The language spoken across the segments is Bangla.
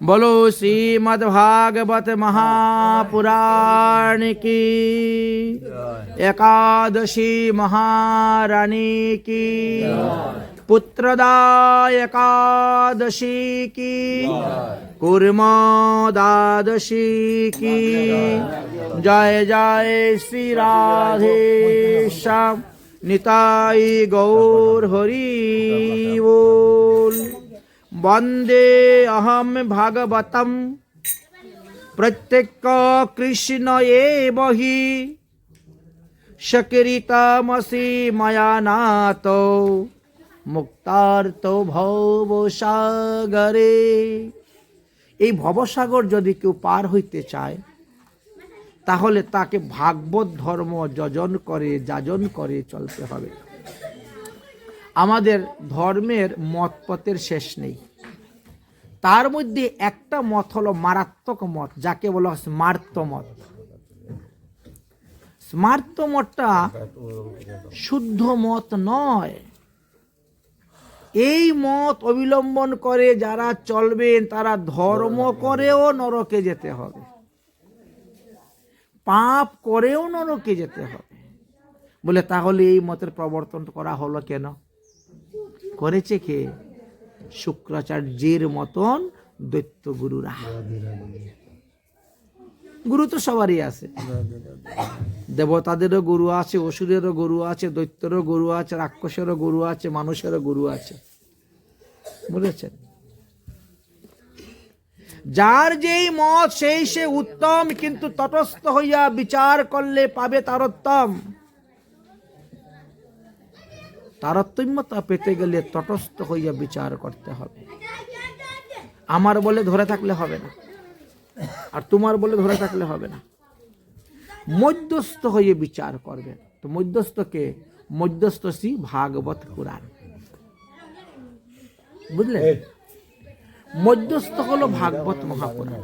बोलो श्रीमद् भागवत महापुराण की, एकादशी महारानी की, पुत्रदा एकादशी की, कुर्मदादशी की। जय जय श्री राधे श्याम निताई गौर हरि बोल। वंदे अहम भागवतम प्रत्येक कृष्ण एव हि सकृतमसि मया नातो मुक्तार्तो ভবসাগরে। এই ভবসাগর যদি কেউ পার হইতে চায় তাহলে তাকে ভাগবত ধর্ম যাজন করে চলতে হবে। আমাদের ধর্মের মতপথের শেষ নেই। তার মধ্যে একটা মত হলো মারাত্মক মত, যাকে বলা হয় স্মার্ত মত। স্মার্ত মতটা শুদ্ধ মত নয়। এই মত অবলম্বন করে যারা চলবেন তারা ধর্ম করেও নরকে যেতে হবে, পাপ করেও নরকে যেতে হবে। বলে তাহলে এই মতের প্রবর্তন করা হলো কেন? করেছে কে? শুক্রাচার্যের মতন দৈত্য গুরুরা। গুরু তো সবারই আছে, দেবতাদেরও গুরু আছে, অসুরেরও গুরু আছে, দৈত্যেরও গুরু আছে, রাক্ষসেরও গুরু আছে, মানুষেরও গুরু আছে। বুঝেছেন? যার যেই মত সেই সে উত্তম, কিন্তু তটস্থ হইয়া বিচার করলে পাবে তারোত্তম। তারতম্যতা পেতে গেলে তটস্থ হইয়া বিচার করতে হবে। আমার বলে ধরে থাকলে হবে না, আর তোমার বলে ধরে থাকলে হবে না। মধ্যস্থ হয়ে বিচার করবে। তো মধ্যস্থকে মধ্যস্থ শ্রী ভাগবত পুরাণ। বুঝলেন? মধ্যস্থ হলো ভাগবত মহাপুরাণ।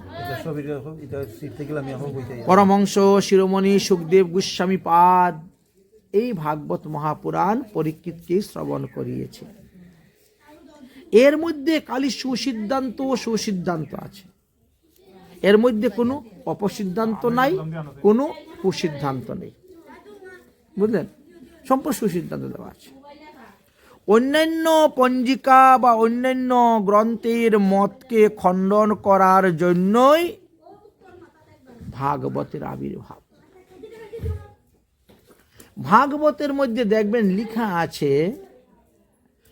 পরমহংস শিরোমণি সুখদেব গোস্বামী পাদ এই ভাগবত মহাপুরাণ পরীক্ষিতকে শ্রবণ করিয়েছে। এর মধ্যে খালি সুসিদ্ধান্ত ও সুসিদ্ধান্ত আছে, এর মধ্যে কোনো অপসিদ্ধান্ত নাই, কোনো কুসিদ্ধান্ত নেই। বুঝলেন? সম্পূর্ণ সুসিদ্ধান্ত দেওয়া আছে। অন্যান্য পঞ্জিকা বা অন্যান্য গ্রন্থের মতকে খণ্ডন করার জন্যই ভাগবতের আবির্ভাব। ভাগবতের মধ্যে দেখবেন লিখা আছে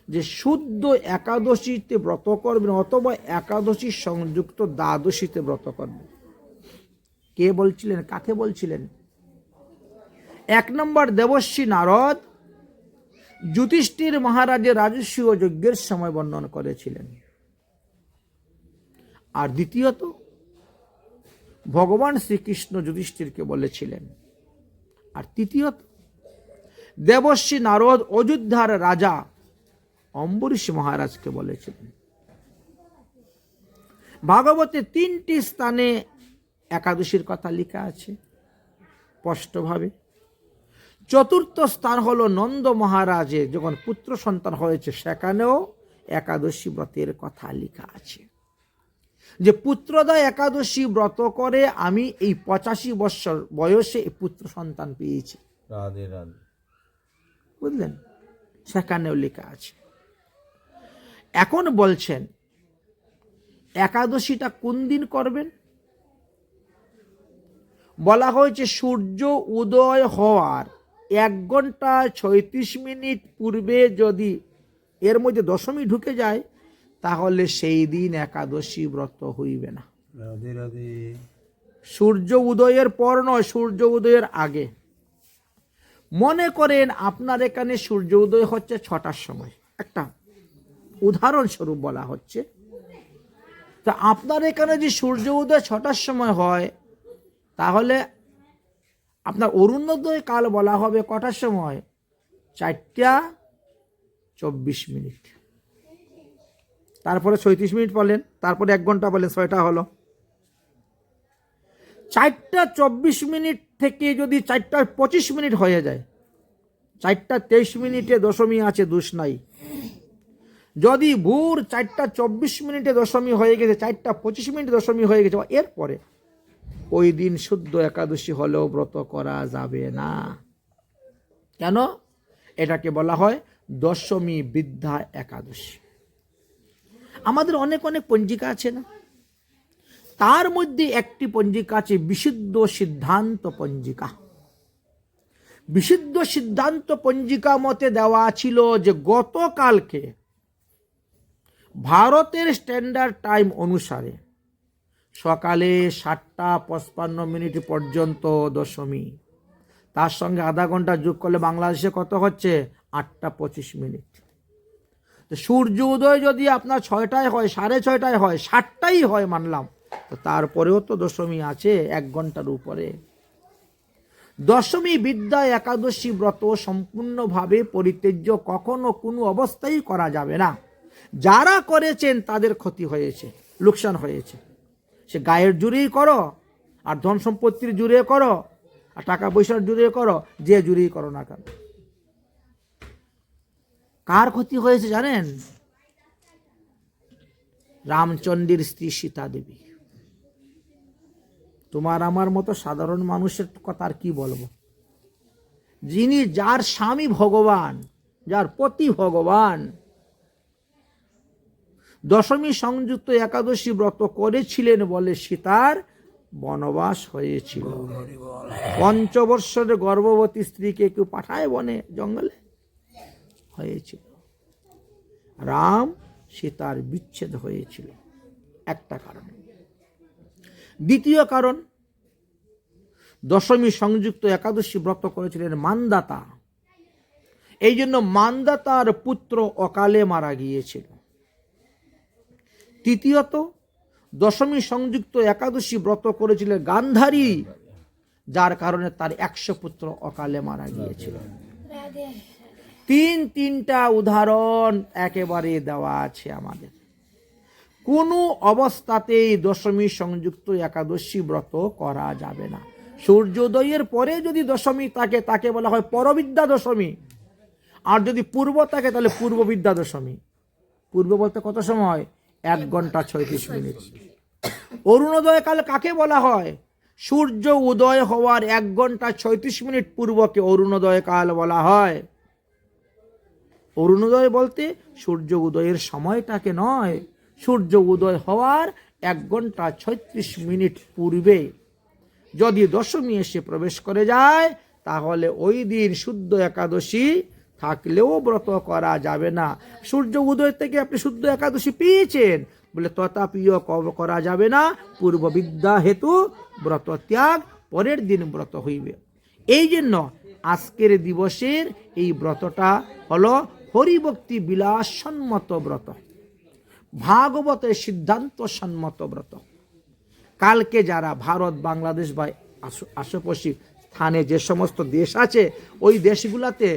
যে শুদ্ধ একাদশীতে ব্রত করবেন অথবা একাদশী সংযুক্ত দ্বাদশীতে ব্রত করবেন। কে বলছিলেন? কাকে বলছিলেন? এক নম্বর দেবর্ষি নারদ যুধিষ্ঠির মহারাজের রাজস্বীয় যজ্ঞের সময় বর্ণন করেছিলেন। আর দ্বিতীয়ত ভগবান শ্রীকৃষ্ণ যুধিষ্ঠিরকে বলেছিলেন। আর তৃতীয়ত দেবর্ষি নারদ অযোধ্যার রাজা অম্বরীশ মহারাজকে বলেছিলেন। ভাগবতে 3টি স্থানে একাদশীর কথা লেখা আছে স্পষ্টভাবে। চতুর্থ স্থান হলো নন্দ মহারাজের যখন পুত্র সন্তান হয়েছে, সেখানেও একাদশী ব্রতের কথা লেখা আছে যে পুত্রদা একাদশী ব্রত করে আমি এই 85 বৎসর বয়সে পুত্র সন্তান পেয়েছি। রাধে রাধে। বুঝলেন? সেখানেও লেখা আছে। এখন বলছেন একাদশীটা কোন দিন করবেন? বলা হয়েছে সূর্য উদয় হওয়ার 1 ঘন্টা 36 মিনিট পূর্বে যদি এর মধ্যে দশমী ঢুকে যায় তাহলে সেই দিন একাদশী ব্রত হইবে না। রাধে রাধে। সূর্য উদয়ের পর নয়, সূর্য উদয়ের আগে। মনে করেন আপনার এখানে সূর্য উদয় হচ্ছে 6টার সময়, একটা উদাহরণস্বরূপ বলা হচ্ছে। তা আপনার এখানে যে সূর্য উদয় 6টার সময় হয় তাহলে আপনার অরুণোদয় কাল বলা হবে কটার সময়? 4টা 24 মিনিট। তারপরে 36 মিনিট বলেন, তারপরে 1 ঘন্টা বলেন, 6টা হলো। 4টা 24 মিনিট থেকে যদি 4টা 25 মিনিট হয়ে যায়, 4টা 23 মিনিটে দশমী আছে, দোষ নাই। যদি ভোর 4:24 দশমী হয়ে গেছে, 4:25 দশমী হয়ে গেছে, এরপরে ওই দিন শুদ্ধ একাদশী হলেও ব্রত করা যাবে না। কেন? এটাকে বলা হয় দশমী বিদ্যা একাদশী। আমাদের অনেক অনেক পঞ্জিকা আছে না, তার মধ্যে একটি পঞ্জিকা আছে বিশুদ্ধ সিদ্ধান্ত পঞ্জিকা। বিশুদ্ধ সিদ্ধান্ত পঞ্জিকা মতে দেওয়া ছিল যে গতকালকে ভারতের স্ট্যান্ডার্ড টাইম অনুসারে সকালে 7:55 পর্যন্ত দশমী, তার সঙ্গে আধা ঘন্টা যোগ করলে বাংলাদেশে কত হচ্ছে? 8:25। তো সূর্য উদয় যদি আপনার 6টায় হয়, 6:30 হয়, 7টাই হয় মানলাম, তো তারপরেও তো দশমী আছে 1 ঘন্টার উপরে। দশমী বিদ্যা একাদশী ব্রত সম্পূর্ণভাবে পরিত্যাজ্য, কখনো কোনো অবস্থায় করা যাবে না। যারা করেছেন তাদের ক্ষতি হয়েছে, লোকসান হয়েছে। সে গায়ের জুড়েই করো, আর ধন সম্পত্তির জুড়ে করো, আর টাকা পয়সার জুড়ে করো, যে জুড়েই করো না কেন। কার ক্ষতি হয়েছে জানেন? রামচন্দ্রের স্ত্রী সীতা দেবী। তোমার আমার মতো সাধারণ মানুষের কথা আর কি বলবো? যিনি, যার স্বামী ভগবান, যার পতি ভগবান, দশমী সংযুক্ত একাদশী ব্রত করেছিলেন বলে সীতার বনবাস হয়েছিল। 5 বৎসরের গর্ভবতী স্ত্রীকে কেউ পাঠায় বনে, জঙ্গলে? হয়েছিল। রাম সীতার বিচ্ছেদ হয়েছিল, একটা কারণ। দ্বিতীয় কারণ, দশমী সংযুক্ত একাদশী ব্রত করেছিলেন মানদাতা, এই জন্য মানদাতার পুত্র অকালে মারা গিয়েছিল। তৃতীয়ত, দশমী সংযুক্ত একাদশী ব্রত করেছিলেন গান্ধারী, যার কারণে তার 100 পুত্র অকালে মারা গিয়েছিল। তিনটা উদাহরণ একেবারে দেওয়া আছে আমাদের। কোনো অবস্থাতেই দশমী সংযুক্ত একাদশী ব্রত করা যাবে না। সূর্যোদয়ের পরে যদি দশমী থাকে তাকে বলা হয় পরবিদ্যা দশমী, আর যদি পূর্ব থাকে তাহলে পূর্ববিদ্যা দশমী। পূর্ব বলতে কত সময়? 1 ঘন্টা 36 অরুণোদয় কাল কাকে বলা হয়? সূর্য উদয় হওয়ার 1 ঘন্টা 36 পূর্বকে অরুণোদয় কাল বলা হয়। অরুণোদয় বলতে সূর্য উদয়ের সময়টাকে নয়, সূর্য উদয় হওয়ার 1 ঘন্টা 36 পূর্বে যদি দশমী এসে প্রবেশ করে যায়, তাহলে ওই দিন শুদ্ধ একাদশী থাকলেও ব্রত করা যাবে না। সূর্য উদয় থেকে আপনি শুদ্ধ একাদশী পেয়েছেন বলে তথাপিও করা যাবে না, পূর্ব বিদ্যা হেতু ব্রত ত্যাগ, পরের দিন ব্রত হইবে। এই জন্য আজকের দিবসের এই ব্রতটা হলো হরিভক্তি বিলাস সম্মত ব্রত, ভাগবতের সিদ্ধান্ত সম্মত ব্রত। কালকে যারা ভারত, বাংলাদেশ বা আশেপাশে স্থানে যে সমস্ত দেশ আছে, ওই দেশগুলাতে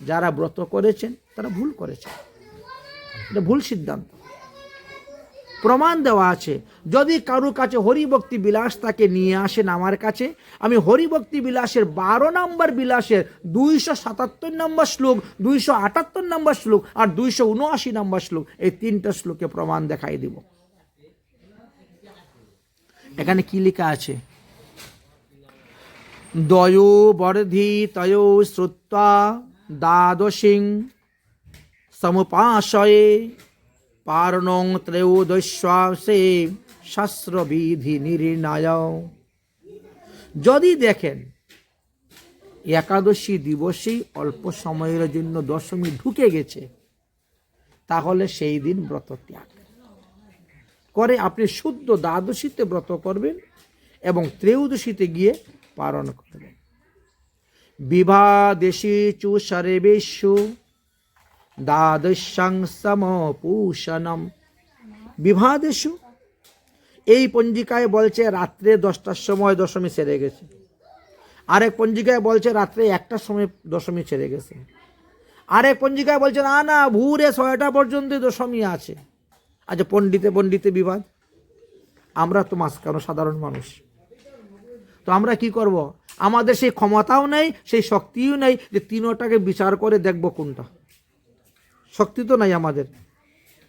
যারা ব্রত করেছেন তারা ভুল করেছেন, এটা ভুল সিদ্ধান্ত। প্রমাণ দেওয়া আছে। যদি কারো কাছে হরিভক্তি বিলাস তাকে নিয়ে আসেন আমার কাছে, আমি হরিভক্তি বিলাসের 12 নম্বর বিলাসের 277 নম্বর শ্লোক, 278 নম্বর শ্লোক আর 279 নম্বর শ্লোক, এই 3টা শ্লোকে প্রমাণ দেখাই দিব। এখানে কি লেখা আছে? দয়ো বর্ধি তয়ো শ্রুত্বা দ্বাদশিং সমুপাশয়ে পারণং ত্রয়োদশ্বাসে শাস্ত্রবিধি নির্ণয়। যদি দেখেন একাদশী দিবসেই অল্প সময়ের জন্য দশমী ঢুকে গেছে, তাহলে সেই দিন ব্রত ত্যাগ করে আপনি শুদ্ধ দ্বাদশীতে ব্রত করবেন এবং ত্রয়োদশীতে গিয়ে পালন করবেন। বিভাদেশী চু সর্বেষু দ্বাদশাং সমপূষণম। বিভাদেশু, এই পঞ্জিকায় বলছে রাত্রে 10টার সময় দশমী ছেড়ে গেছে, আরেক পঞ্জিকায় বলছে রাত্রে 1টার সময় দশমী ছেড়ে গেছে, আরেক পঞ্জিকায় বলছে না না ভোরে 6টা পর্যন্ত দশমী আছে। আচ্ছা, পণ্ডিতে বিবাদ। আমরা তো মাঝখানে সাধারণ মানুষ, তো আমরা কি করব? আমাদের সেই ক্ষমতাও নেই, সেই শক্তিও নেই যে 3টাকে বিচার করে দেখব কোনটা। শক্তি তো নাই আমাদের।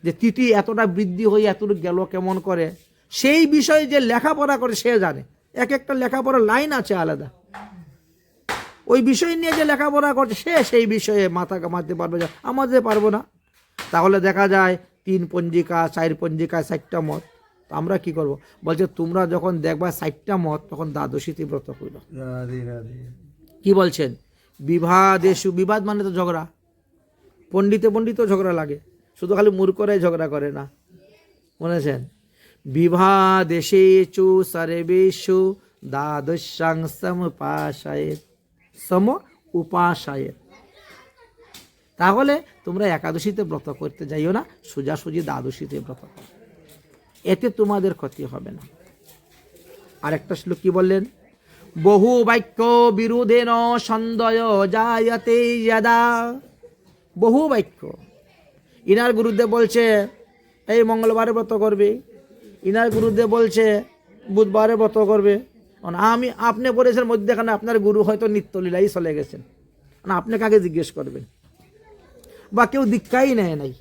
যে তিথি এতটা বৃদ্ধি হয়ে এতটুকু গেল কেমন করে, সেই বিষয়ে যে লেখাপড়া করে সে জানে। এক একটা লেখাপড়ার লাইন আছে আলাদা, ওই বিষয় নিয়ে যে লেখাপড়া করছে সে সেই বিষয়ে মাথা কামাতে পারবে, আমাদের পারবো না। তাহলে দেখা যায় 3 পঞ্জিকা 4 পঞ্জিকা 4টা মত। তো আমরা কি করব? বলছে তোমরা যখন দেখবা 4টা মত তখন দ্বাদশীতে ব্রত কইল। কি বলছেন? বিবাদেশু, বিবাদ মানে তো ঝগড়া, পণ্ডিত ঝগড়া লাগে, শুধু খালি মূর্খরাই ঝগড়া করে না, বুঝেছেন? বিবাদেশেষু সর্বেষু দ্বাদশাং সম উপাসায়েত। তাহলে তোমরা একাদশীতে ব্রত করতে যাইও না, সোজাসুজি দ্বাদশীতে ব্রত করো, এতে তোমাদের ক্ষতি হবে না। আরেকটা শ্লোক কি বললেন? বহু বাক্য বিরোধেন সন্দয় জায়তে যদা। বহু বাক্য, ইনার গুরুদেব বলছে এই মঙ্গলবারে ব্রত করবে, ইনার গুরুদেব বলছে বুধবারে ব্রত করবে। আপনি বলেছেন মধ্যেখানে আপনার গুরু হয়তো নিত্যলীলাই চলে গেছেন, আপনি কাকে জিজ্ঞেস করবেন? বা কেউ দীক্ষাই নেয় নাই,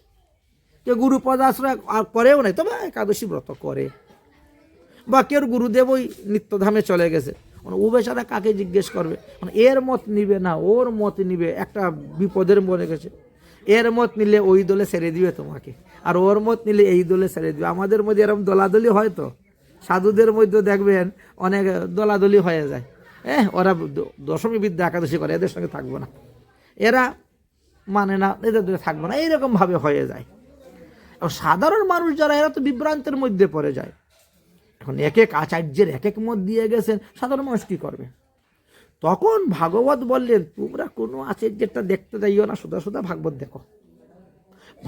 কেউ গুরু পদাশ্রয় করেও নাই, তবে একাদশী ব্রত করে, বা কেউ গুরুদেব ওই নিত্যধামে চলে গেছে, ও বেচারা কাকে জিজ্ঞেস করবে? এর মত নিবে না ওর মত নিবে, একটা বিপদের মনে গেছে। এর মত নিলে ওই দলে ছেড়ে দিবে তোমাকে, আর ওর মত নিলে এই দলে ছেড়ে দিবে। আমাদের মধ্যে এরকম দলাদলি হয় তো, সাধুদের মধ্যে দেখবেন অনেক দলাদলি হয়ে যায়। ওরা দশমী বিদ্যা একাদশী করে, এদের সঙ্গে থাকবো না, এরা মানে না, এদের থাকবো না, এইরকমভাবে হয়ে যায়। সাধারণ মানুষ যারা, এরা তো বিভ্রান্তের মধ্যে পড়ে যায়। এখন এক এক আচার্যের এক এক মত দিয়ে গেছেন, সাধারণ মানুষ কি করবে? তখন ভাগবত বললেন তোমরা কোনো আচার্যেরটা দেখতে যাইও না, সোজা সোজা ভাগবত দেখো।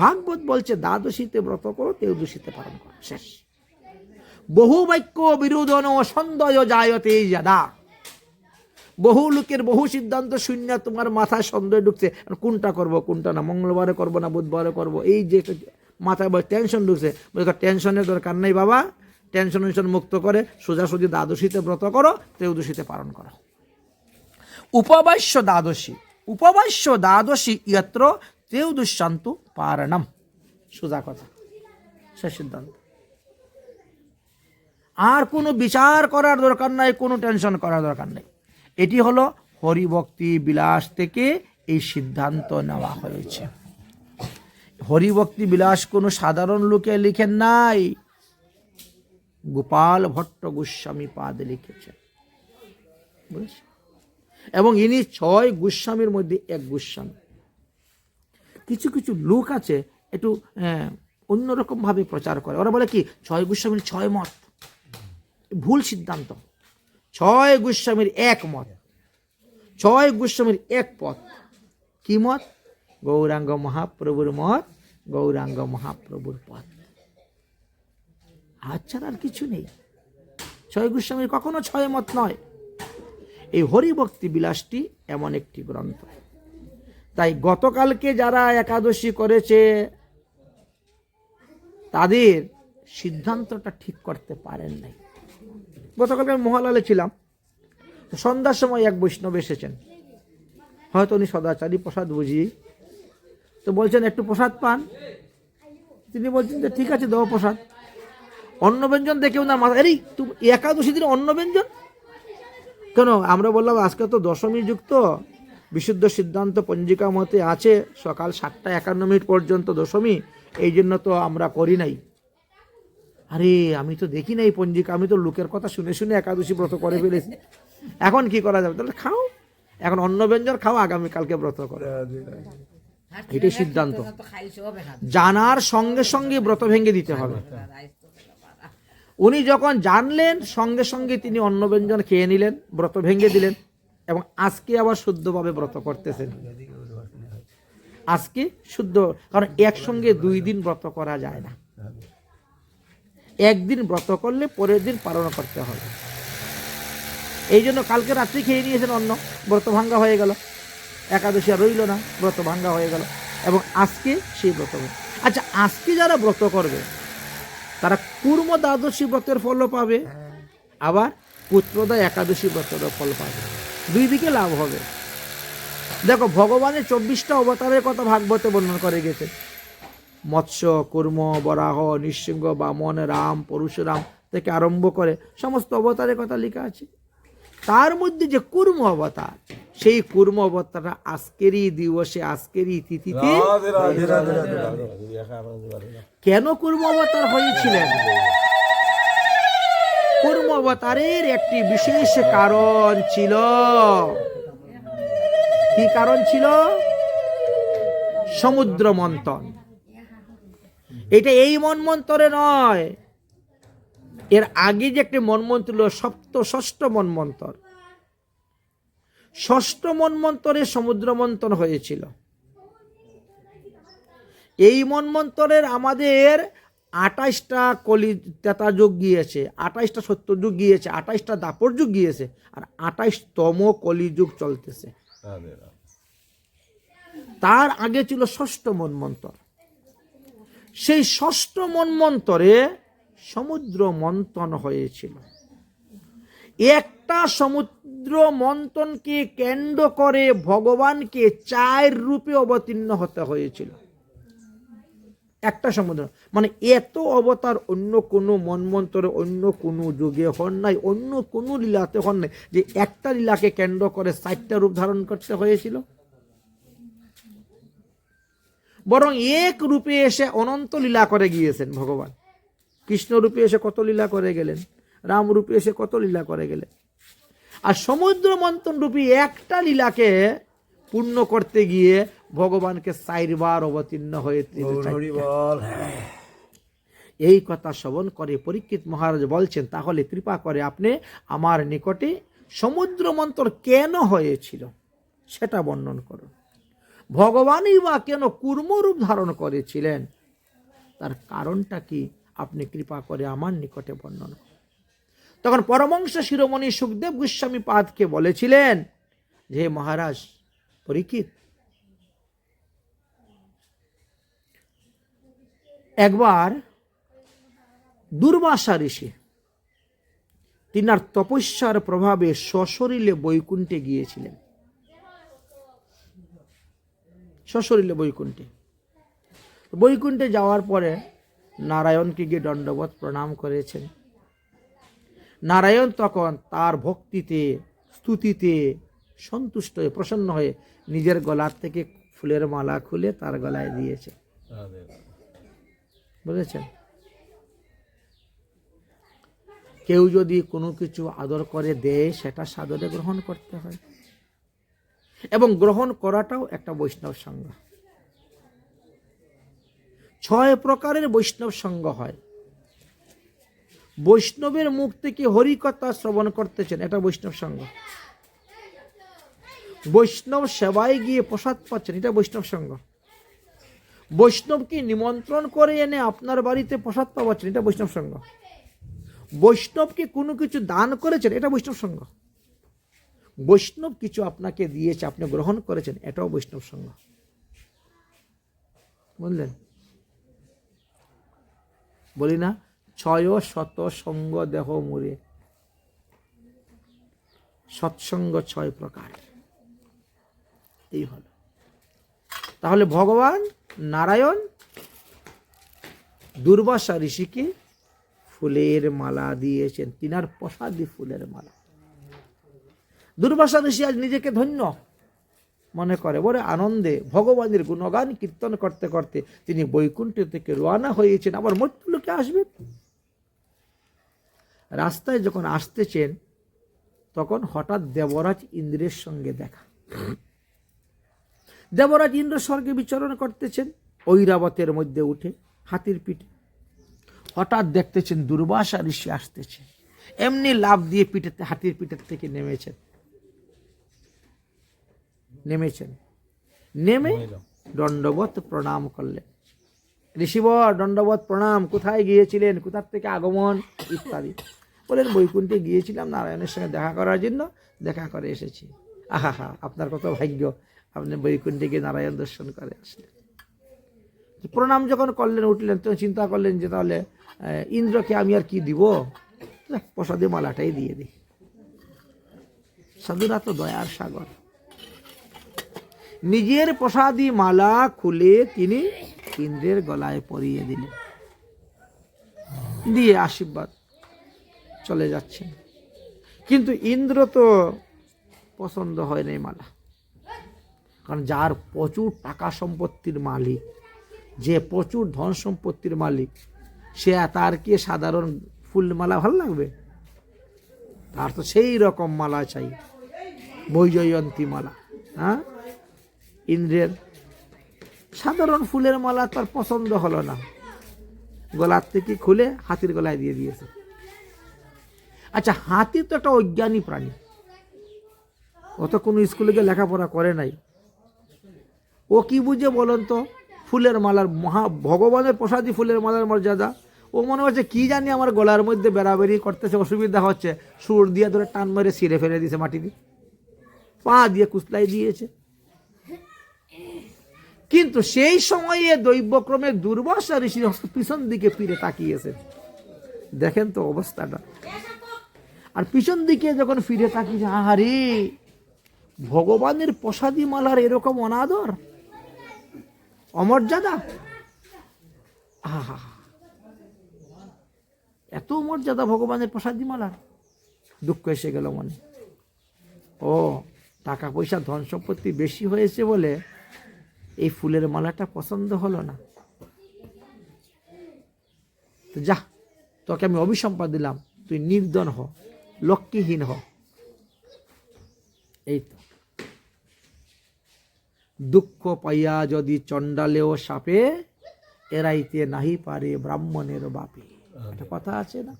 ভাগবত বলছে দ্বাদশীতে ব্রত করো, ত্রয়োদশীতে পালন করো, শেষ। বহু বাক্য বিরোধন সন্দয় জায়তে যদা। বহু লোকের বহু সিদ্ধান্ত শূন্য তোমার মাথায় সন্দেহ ঢুকছে, কোনটা করব কোনটা না, মঙ্গলবারে করব না বুধবারে করব, এই যে মাথায় টেনশন ঢুকছে। টেনশনের দরকার নেই বাবা, টেনশন মুক্ত করে সোজাসুজি দ্বাদশীতে ব্রত করো, ত্রয়োদশীতে পালন করো। উপবাস্য দ্বাদশী, উপবাস্য দ্বাদশী ইয়ত্র ত্রয়োদশান্তু পারণম। সোজা কথা, সে সিদ্ধান্ত। আর কোনো বিচার করার দরকার নাই, কোনো টেনশন করার দরকার নেই। এটি হলো হরিভক্তি বিলাস থেকে এই সিদ্ধান্ত নেওয়া হয়েছে। হরিভক্তি বিলাস কোনো সাধারণ লোকে লিখেন নাই, গোপাল ভট্ট গোস্বামী পাদ লিখেছেন, বুঝেছেন? এবং ইনি 6 গোস্বামীর মধ্যে এক গোস্বামী। কিছু কিছু লোক আছে একটু অন্যরকম ভাবে প্রচার করে, ওরা বলে কি 6 গোস্বামীর 6 মত, ভুল সিদ্ধান্ত। 6 গোস্বামীর এক মত, 6 গোস্বামীর এক পথ। কি মত? গৌরাঙ্গ মহাপ্রভুর মত, গৌরাঙ্গ মহাপ্রভুর পথ, আচ্ছা আর কিছু নেই। 6 গোস্বামীর কখনো 6 মত নয়। এই হরিভক্তি বিলাসটি এমন একটি গ্রন্থ। তাই গতকালকে যারা একাদশী করেছে তাদের সিদ্ধান্তটা ঠিক করতে পারেন নাই। গতকালকে আমি মহালালে ছিলাম, সন্ধ্যার সময় এক বৈষ্ণব এসেছেন, হয়তো উনি সদাচারী, প্রসাদ বুঝি, তো বলছেন একটু প্রসাদ পান। তিনি বলছেন যে ঠিক আছে দেবো প্রসাদ। অন্ন ব্যঞ্জন দেখে ওনার মাথা, এই তুমি একাদশী দিন অন্ন ব্যঞ্জন কেন? আমরা বললাম আজকে তো দশমী যুক্ত, বিশুদ্ধ সিদ্ধান্ত পঞ্জিকা মতে আছে সকাল 7টা 51 পর্যন্ত দশমী, এই জন্য তো আমরা করি নাই। আরে আমি তো দেখি নাই পঞ্জিকা, আমি তো লোকের কথা শুনে শুনে একাদশী ব্রত করে ফেলেছি, এখন কি করা যাবে? তাহলে খাও, এখন অন্ন ব্যঞ্জন খাও, আগামীকালকে ব্রত করো, এটাই সিদ্ধান্ত। জানার সঙ্গে সঙ্গে ব্রত ভেঙে দিতে হবে। উনি যখন জানলেন সঙ্গে সঙ্গে তিনি অন্ন ব্যঞ্জন খেয়ে নিলেন, ব্রত ভেঙে দিলেন, এবং আজকে আবার শুদ্ধভাবে ব্রত করতেছেন। আজকে শুদ্ধ, কারণ একসঙ্গে 2 দিন ব্রত করা যায় না। একদিন ব্রত করলে পরের দিন পালন করতে হবে। এই জন্য কালকে রাত্রি খেয়ে নিয়েছেন অন্ন, ব্রত ভাঙ্গা হয়ে গেল, একাদশী আর রইল না, ব্রত ভাঙ্গা হয়ে গেল, এবং আজকে সেই ব্রত। আচ্ছা, আজকে যারা ব্রত করবে তারা কুর্ম দ্বাদশী ব্রতের ফলও পাবে, আবার পুত্রদা একাদশী ব্রতেরও ফল পাবে, 2 দিকে লাভ হবে। দেখো ভগবানের 24টা অবতারের কথা ভাগবতে বর্ণনা করে গেছে। মৎস্য, কুর্ম, বরাহ, নৃসিংহ, বামন, রাম, পরশুরাম থেকে আরম্ভ করে সমস্ত অবতারের কথা লেখা আছে। তার মধ্যে যে কুর্ম অবতার, সেই কুর্ম অবতারটা আজকেরই দিবসে, আজকেরই তিথিতে কেন কুর্ম অবতার হয়েছিলেন? কুর্ম অবতারের একটি বিশেষ কারণ ছিল। কি কারণ ছিল? সমুদ্র মন্থন। এটা এই মন্বন্তরে নয়, এর আগে যে একটি মন্বন্তর ছিল ষষ্ঠ মন্বন্তর। ষষ্ঠ মন্বন্তরে সমুদ্র মন্থন হয়েছিল। এই মন্বন্তরের আমাদের 28টা কলি ত্রেতা যুগ গিয়েছে, 28টা সত্য যুগ গিয়েছে, 28টা দাপর যুগ গিয়েছে, আর 28তম কলিযুগ চলতেছে। তার আগে ছিল ষষ্ঠ মন্বন্তর। সেই ষষ্ঠ মন্বন্তরে সমুদ্র মন্থন হয়েছিল। একটা সমুদ্র মন্থনকে কেন্দ্র করে ভগবানকে 4 রূপে অবতীর্ণ হতে হয়েছিল। একটা সমুদ্র মানে এত অবতার অন্য কোনো মন্বন্তরে, অন্য কোনো যুগে হন নাই, অন্য কোনো লীলাতে হন নাই যে একটা লীলাকে কেন্দ্র করে 4টা রূপ ধারণ করতে হয়েছিল। বরং এক রূপে এসে অনন্ত লীলা করে গিয়েছেন ভগবান। কৃষ্ণ রূপে এসে কত লীলা করে গেলেন, রাম রূপে এসে কত লীলা করে গেলেন। আর সমুদ্র মন্থন রূপী একটা লীলাকে পূর্ণ করতে গিয়ে ভগবানকে 4 বার অবতীর্ণ হয়েছে। এই কথা শ্রবণ করে পরীক্ষিত মহারাজ বলছেন, তাহলে কৃপা করে আপনি আমার নিকটে সমুদ্র মন্থন কেন হয়েছিল সেটা বর্ণন করুন। ভগবানই বা কেন কুর্মরূপ ধারণ করেছিলেন, তার কারণটা কি আপনি কৃপা করে আমার নিকটে বর্ণন করুন। তখন পরমহংস শিরোমণি সুখদেব গোস্বামী পাদকে বলেছিলেন যে মহারাজ পরীক্ষিত, একবার দুর্বাসা ঋষি তিনার তপস্যার প্রভাবে সশরীরে বৈকুণ্ঠে গিয়েছিলেন। সশরীরে বৈকুণ্ঠে যাওয়ার পরে নারায়ণকে গিয়ে দণ্ডবত প্রণাম করেছেন। নারায়ণ তখন তার ভক্তিতে, স্তুতিতে সন্তুষ্ট হয়ে, প্রসন্ন হয়ে নিজের গলার থেকে ফুলের মালা খুলে তার গলায় দিয়েছে। বুঝেছেন? কেউ যদি কোনো কিছু আদর করে দেয়, সেটা সাদরে গ্রহণ করতে হয়, এবং গ্রহণ করাটাও একটা বৈষ্ণব সঙ্গ। 6 প্রকারের বৈষ্ণব সঙ্গ হয়। বৈষ্ণবের মুখ থেকে হরিকথা শ্রবণ করতেছেন, এটা বৈষ্ণব সঙ্গ। বৈষ্ণব সেবায় গিয়ে প্রসাদ পাচ্ছেন, এটা বৈষ্ণব সঙ্গ। বৈষ্ণবকে নিমন্ত্রণ করে এনে আপনার বাড়িতে প্রসাদ পাচ্ছেন, এটা বৈষ্ণব সঙ্গ। বৈষ্ণবকে কোনো কিছু দান করেছেন, এটা বৈষ্ণব সঙ্গ। বৈষ্ণব কিছু আপনাকে দিয়েছে, আপনি গ্রহণ করেছেন, এটাও বৈষ্ণব সঙ্গ। বুঝলেন? বলি না, 6 শত সঙ্গ দেহ মুরে, সৎসঙ্গ 6 প্রকার। এই হলো। তাহলে ভগবান নারায়ণ দুর্বাসা ঋষিকে ফুলের মালা দিয়েছেন, তিনার প্রসাদী ফুলের মালা। দুর্বাসা ঋষি আজ নিজেকে ধন্য মনে করে, বড় আনন্দে ভগবানের গুণগান কীর্তন করতে করতে তিনি বৈকুণ্ঠ থেকে রওনা হয়েছেন, আবার মৃত্যুলোকে আসবেন। রাস্তায় যখন আসতেছেন, তখন হঠাৎ দেবরাজ ইন্দ্রের সঙ্গে দেখা। দেবরাজ ইন্দ্র স্বর্গে বিচরণ করতেছেন, ঐরাবতের মধ্যে উঠে হাতির পিঠে। হঠাৎ দেখতেছেন দুর্বাসা ঋষি আসতেছে, এমনি লাফ দিয়ে হাতির পিঠের থেকে নেমেছেন। নেমে দণ্ডবত প্রণাম করলেন। ঋষিবর দণ্ডবত প্রণাম, কোথায় গিয়েছিলেন, কোথার থেকে আগমন ইত্যাদি। বলেন বৈকুণ্ঠে গিয়েছিলাম নারায়ণের সঙ্গে দেখা করার জন্য, দেখা করে এসেছি। আহা, আপনার কত ভাগ্য, আপনি বৈকুণ্ঠে গিয়ে নারায়ণ দর্শন করে আসলেন। প্রণাম যখন করলেন, উঠলেন, তখন চিন্তা করলেন যে তাহলে ইন্দ্রকে আমি আর কি দিব, প্রসাদে মালাটাই দিয়ে দিই। সাধুরা তো দয়ার সাগর। নিজের প্রসাদী মালা খুলে তিনি ইন্দ্রের গলায় পরিয়ে দিলেন, দিয়ে আশীর্বাদ চলে যাচ্ছেন। কিন্তু ইন্দ্র তো পছন্দ হয় নাই মালা, কারণ যার প্রচুর টাকা সম্পত্তির মালিক, যে প্রচুর ধন সম্পত্তির মালিক, সে তার কি সাধারণ ফুল মালা ভালো লাগবে? তার তো সেই রকম মালা চাই, বৈজয়ন্তী মালা। হ্যাঁ, ইন্দ্রের সাধারণ ফুলের মালা তার পছন্দ হলো না, গলার থেকে খুলে হাতির গলায় দিয়ে দিয়েছে। আচ্ছা, হাতি তো একটা অজ্ঞানী প্রাণী, ও তো কোনো স্কুলে গিয়ে লেখাপড়া করে নাই, ও কি বুঝে বলেন তো ফুলের মালার ভগবানের প্রসাদী ফুলের মালার মর্যাদা? ও মনে হচ্ছে কি জানি আমার গলার মধ্যে বেড়াবেড়ি করতেছে, অসুবিধা হচ্ছে, সুর দিয়ে ধরে টান মেরে ছিঁড়ে ফেলে দিয়েছে, মাটি দিয়ে পা দিয়ে কুচলাই দিয়েছে। কিন্তু সেই সময়ে দৈবক্রমে দুর্বাসা ঋষি পিছন দিকে ফিরে তাকিয়েছে, দেখেন তো অবস্থাটা। আর পিছন দিকে যখন ফিরে তাকিয়েছে, আহারে ভগবানের প্রসাদী মালার এরকম অনাদর, অমর্যাদা, আহা, এত মর্যাদা ভগবানের প্রসাদী মালার। দুঃখ এসে গেল মনে, ও টাকা পয়সা ধন সম্পত্তি বেশি হয়েছে বলে এই ফুলের মালাটা পছন্দ হলো না। তো যা, তোকে আমি অভিসম্পাদ দিলাম, তুই নির্ধন হ, লক্ষ্মীহীন হ। এই তো, দুঃখ পাইয়া যদি চণ্ডালেও সাপে, এরাইতে নাহি পারে ব্রাহ্মণের বাপে। একটা কথা আছে না?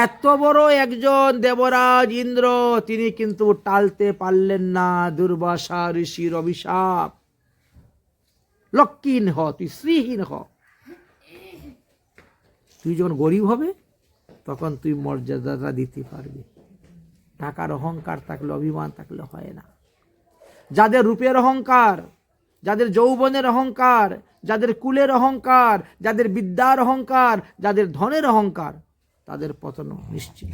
এত বড় একজন দেবরাজ ইন্দ্র, তিনি কিন্তু টালতে পারলেন না দুর্বাসা ঋষির অভিশাপ। লক্ষ্মীহীন হ, তুই শ্রীহীন হ। তুই যখন গরিব হবে তখন তুই মর্যাদাটা দিতে পারবি। টাকার অহংকার থাকলে, অভিমান থাকলে হয় না। যাদের রূপের অহংকার, যাদের যৌবনের অহংকার, যাদের কুলের অহংকার, যাদের বিদ্যার অহংকার, যাদের ধনের অহংকার, তাদের পতন নিশ্চিত।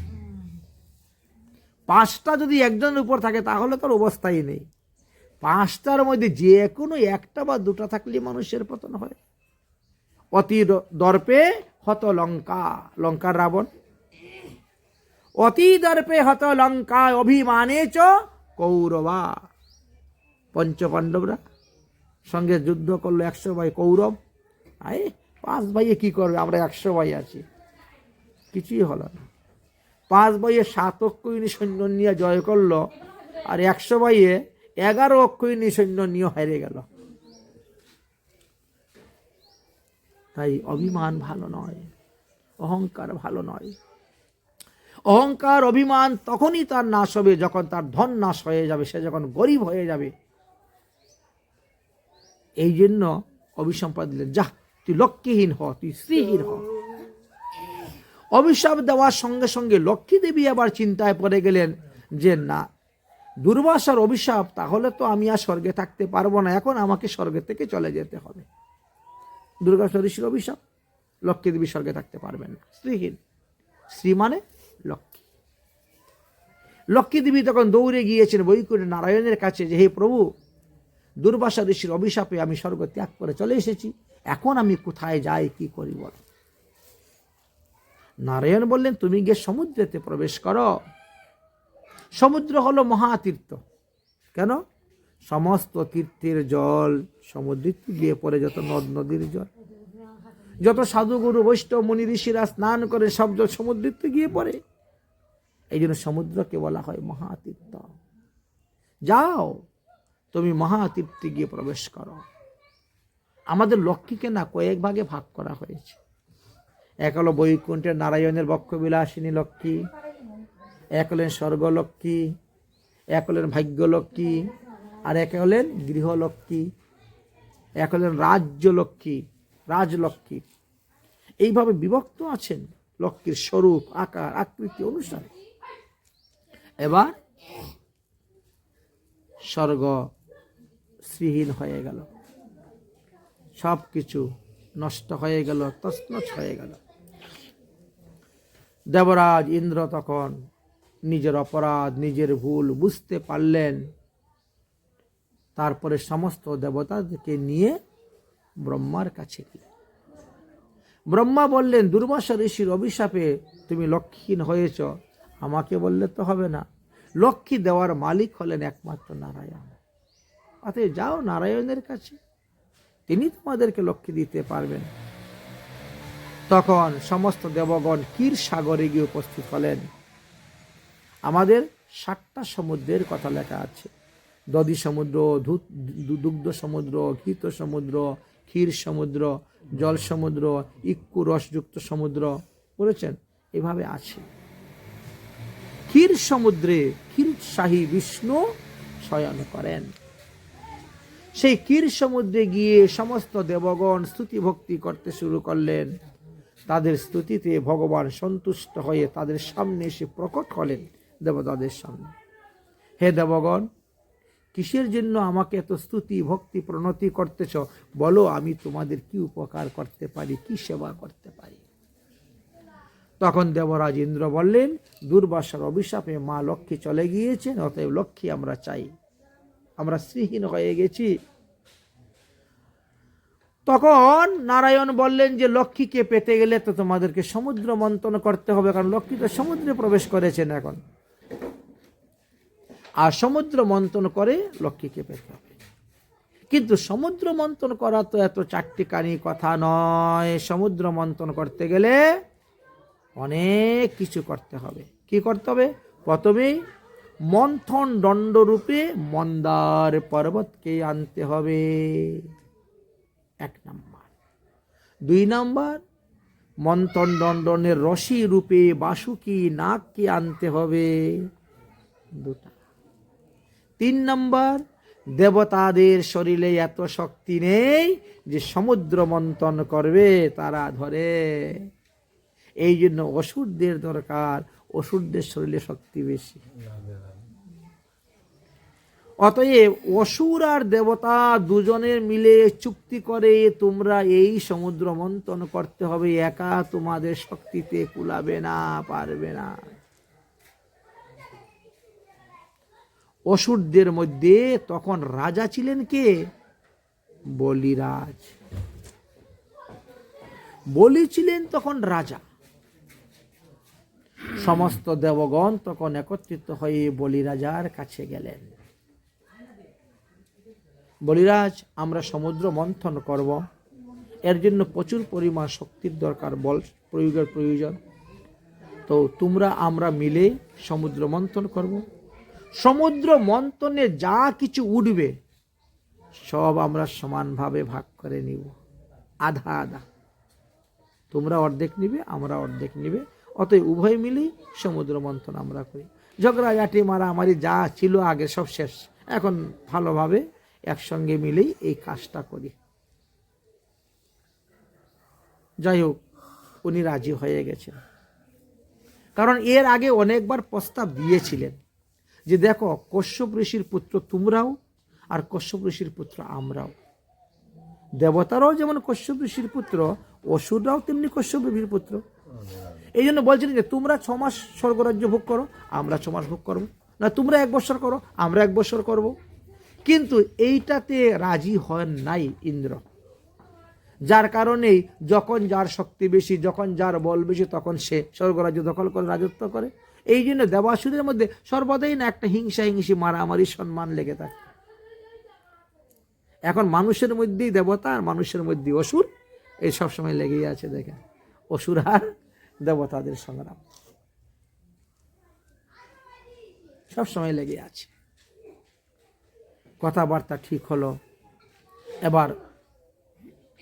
পাঁচটা যদি একজনের উপর থাকে তাহলে তার অবস্থাই নেই। পাঁচটার মধ্যে যে কোনো একটা বা দুটা থাকলে মানুষের পতন হয়। অতি দর্পে হত লঙ্কা, লঙ্কার রাবণ। অতি দর্পে হত লঙ্কা, অভিমানে চ কৌরবা। পঞ্চপাণ্ডবরা সঙ্গে যুদ্ধ করলো 100 ভাই, কৌরব আই 5 ভাইয়ে কি করবে, আমরা 100 ভাই আছি, কিছুই হলো না। 5 ভাইয়ে 7 অক্ষৌহিণী সৈন্য নিয়ে জয় করলো, আর 100 ভাইয়ে 11 অক্ষৌহিণী সৈন্য নিয়ে হেরে গেল। তাই অভিমান ভালো নয়, অহংকার ভালো নয়। অহংকার অভিমান তখনই তার নাশ হবে যখন তার ধন নাশ হয়ে যাবে, সে যখন গরিব হয়ে যাবে। এই জন্য অভিসম্পাদ দিলেন, যা তুই লক্ষ্মীহীন হ, তুই শ্রীহীন হ। অভিশাপ দেওয়ার সঙ্গে সঙ্গে লক্ষ্মী দেবী আবার চিন্তায় পড়ে গেলেন যে না, দুর্বাসার অভিশাপ, তাহলে তো আমি আর স্বর্গে থাকতে পারবো না, এখন আমাকে স্বর্গে থেকে চলে যেতে হবে। দুর্বাসা ঋষির অভিশাপ, লক্ষ্মী দেবী স্বর্গে থাকতে পারবেন না, শ্রীহীন। শ্রী মানে লক্ষ্মী। লক্ষ্মী দেবী তখন দৌড়ে গিয়েছেন বৈকুণ্ঠ নারায়ণের কাছে যে, হে প্রভু, দুর্বাসা ঋষির অভিশাপে আমি স্বর্গ ত্যাগ করে চলে এসেছি, এখন আমি কোথায় যাই, কি করি বল। নারায়ণ বললেন, তুমি গিয়ে সমুদ্রেতে প্রবেশ করো। সমুদ্র হলো মহাতীর্থ। কেন? সমস্ত তীর্থের জল সমুদ্রে গিয়ে পড়ে, যত নদ নদীর জল, যত সাধুগুরু বৈষ্ণব মুনি ঋষিরা স্নান করে সব জল সমুদ্রে গিয়ে পড়ে। এই জন্য সমুদ্রকে বলা হয় মহাতীর্থ। যাও, তুমি মহাতীর্থে গিয়ে প্রবেশ করো। আমাদের লক্ষ্মীকে না কয়েক ভাগে ভাগ করা হয়েছে। এক হলো বৈকুণ্ঠের নারায়ণের বক্ষবিলাসিনী লক্ষ্মী, এক হলেন স্বর্গলক্ষ্মী, এক হলেন ভাগ্যলক্ষ্মী, আর এক হলেন গৃহলক্ষ্মী, এক হলেন রাজ্যলক্ষ্মী, রাজলক্ষ্মী। এইভাবে বিভক্ত আছেন লক্ষ্মীর স্বরূপ, আকার, আকৃতি অনুসারে। এবার স্বর্গ শ্রীহীন হয়ে গেল, সব কিছু নষ্ট হয়ে গেল, তছনছ হয়ে গেল। দেবরাজ ইন্দ্র তখন নিজের অপরাধ, নিজের ভুল বুঝতে পারলেন। তারপরে সমস্ত দেবতাদেরকে নিয়ে ব্রহ্মার কাছে গিয়ে। ব্রহ্মা বললেন, দুর্বাসা ঋষির অভিশাপে তুমি লক্ষ্মীহীন হয়েছ, আমাকে বললে তো হবে না। লক্ষ্মী দেওয়ার মালিক হলেন একমাত্র নারায়ণ। অতএব যাও নারায়ণের কাছে, তিনি তোমাদেরকে লক্ষ্মী দিতে পারবেন। তখন সমস্ত দেবগণ ক্ষীর সাগরে গিয়ে উপস্থিত হলেন। আমাদের 7টা সমুদ্রের কথা লেখা আছে। দধি সমুদ্র, দুগ্ধ সমুদ্র, ঘৃত সমুদ্র, ক্ষীর সমুদ্র, জল সমুদ্র, ইক্কু রসযুক্ত সমুদ্র, বলেছেন এভাবে আছে। ক্ষীর সমুদ্রে ক্ষীরসাহী বিষ্ণু শয়ন করেন। সেই ক্ষীর সমুদ্রে গিয়ে সমস্ত দেবগণ স্তুতি ভক্তি করতে শুরু করলেন। তাদের স্তুতিতে ভগবান সন্তুষ্ট হয়ে তাদের সামনে এসে প্রকট হলেন দেবতাদের সামনে। হে দেবগণ, কিসের জন্য আমাকে এত স্তুতি ভক্তি প্রণতি করতেছ? বলো, আমি তোমাদের কি উপকার করতে পারি, কি সেবা করতে পারি? তখন দেবরাজ ইন্দ্র বললেন, দুর্বাসার অভিশাপে মা লক্ষ্মী চলে গিয়েছেন, অতএব লক্ষ্মী আমরা চাই, আমরা শ্রীহীন হয়ে গেছি। তখন নারায়ণ বললেন যে লক্ষ্মীকে পেতে গেলে তো তোমাদেরকে সমুদ্র মন্থন করতে হবে, কারণ লক্ষ্মী তো সমুদ্রে প্রবেশ করেছেন এখন, আর সমুদ্র মন্থন করে লক্ষ্মীকে পেতে হবে। কিন্তু সমুদ্র মন্থন করা তো এত চাট্টিখানি কথা নয়। সমুদ্র মন্থন করতে গেলে অনেক কিছু করতে হবে। কি করতে হবে? প্রথমেই মন্থন দণ্ডরূপে মন্দার পর্বতকে আনতে হবে, 1 নম্বর। 2 নম্বর, মন্থন দণ্ডনের রশি রূপে বাসুকি নাগকে আনতে হবে, 2টা। 3 নম্বর, দেবতাদের শরীরে এত শক্তি নেই যে সমুদ্র মন্থন করবে, তারা ধরে। এই জন্য অসুরদের দরকার, অসুরদের শরীরে শক্তি বেশি। অতএব অসুর আর দেবতা দুজনের মিলে চুক্তি করে তোমরা এই সমুদ্র মন্থন করতে হবে, একা তোমাদের শক্তিতে কুলাবে না, পারবে না। অসুরদের মধ্যে তখন রাজা ছিলেন কে? বলিরাজ। বলি ছিলেন তখন রাজা। সমস্ত দেবগণ তখন একত্রিত হয়ে বলিরাজার কাছে গেলেন। বলিরাজ, আমরা সমুদ্র মন্থন করব, এর জন্য প্রচুর পরিমাণ শক্তির দরকার, বল প্রয়োগের প্রয়োজন। তো তোমরা আমরা মিলে সমুদ্র মন্থন করব। সমুদ্র মন্থনে যা কিছু উঠবে সব আমরা সমানভাবে ভাগ করে নিব, আধা আধা। তোমরা অর্ধেক নিবে, আমরা অর্ধেক নিবে, অতএব উভয় মিলেই সমুদ্র মন্থন আমরা করি। ঝগড়াঝাটি মারামারি যা ছিল আগে সব শেষ, এখন ভালোভাবে একসঙ্গে মিলেই এই কাজটা করি। যাই হোক, উনি রাজি হয়ে গেছেন, কারণ এর আগে অনেকবার প্রস্তাব দিয়েছিলেন যে দেখো, কশ্যপ ঋষির পুত্র তোমরাও, আর কশ্যপ ঋষির পুত্র আমরাও। দেবতারাও যেমন কশ্যপ ঋষির পুত্র, অসুররাও তেমনি কশ্যপ ঋষির পুত্র। এই জন্য বলছিলেন যে তোমরা 6 মাস স্বর্গরাজ্য ভোগ করো, আমরা 6 মাস ভোগ করবো, না তোমরা 1 বছর করো, আমরা 1 বছর করব। কিন্তু এইটাতে রাজি হন নাই ইন্দ্র, যার কারণেই যখন যার শক্তি বেশি, যখন যার বল বেশি, তখন সে স্বর্গরাজ্য দখল করে রাজত্ব করে। এই জন্য দেবাসুরের মধ্যে সর্বদাই না একটা হিংসি মারামারি সম্মান লেগে থাকে। এখন মানুষের মধ্যেই দেবতা আর মানুষের মধ্যে অসুর, এই সব সময় লেগেই আছে। দেখেন, অসুর আর দেবতাদের সংগ্রাম সব সময় লেগে আছে। কথাবার্তা ঠিক হলো, এবার